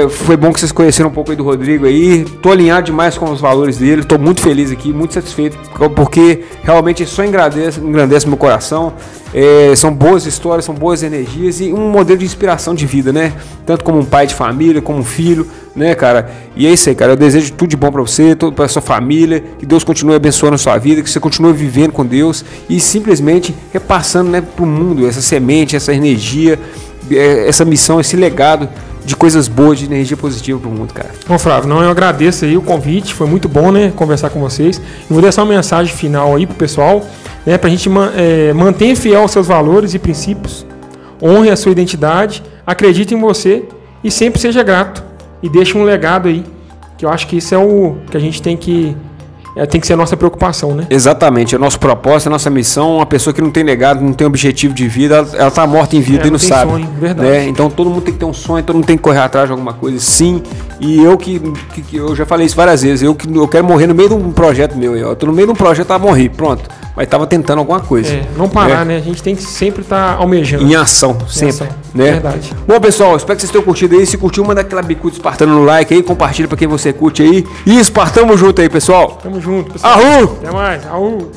Foi bom que vocês conheceram um pouco aí do Rodrigo aí. Tô alinhado demais com os valores dele. Tô muito feliz aqui, muito satisfeito, porque realmente só engrandece meu coração. São boas histórias, são boas energias e um modelo de inspiração de vida, né? Tanto como um pai de família, como um filho, né, cara? E é isso aí, cara. Eu desejo tudo de bom pra você, pra sua família, que Deus continue abençoando a sua vida, que você continue vivendo com Deus e simplesmente repassando, né, pro mundo essa semente, essa energia, essa missão, esse legado de coisas boas, de energia positiva pro mundo, cara. Bom, Flávio, eu agradeço aí o convite, foi muito bom, né, conversar com vocês. Eu vou deixar uma mensagem final aí pro pessoal, né, pra gente manter fiel aos seus valores e princípios, honre a sua identidade, acredite em você e sempre seja grato e deixe um legado aí, que eu acho que isso é o que a gente tem que ser a nossa preocupação, né? Exatamente, é o nosso propósito, a nossa missão. Uma pessoa que não tem legado, não tem objetivo de vida, ela tá morta em vida e não sabe. Sonho, verdade. Né? Então todo mundo tem que ter um sonho, todo mundo tem que correr atrás de alguma coisa, sim. E eu eu já falei isso várias vezes, eu quero morrer no meio de um projeto meu. Eu tô no meio de um projeto a morrer, pronto. Mas tava tentando alguma coisa. Não parar, né? A gente tem que sempre estar almejando. Em ação, sempre. Né? Verdade. Bom, pessoal, espero que vocês tenham curtido aí. Se curtiu, manda aquela bicuda espartana no like aí, compartilha pra quem você curte aí. E espartamos junto aí, pessoal. Tamo junto, pessoal. Arru! Até mais. Arru!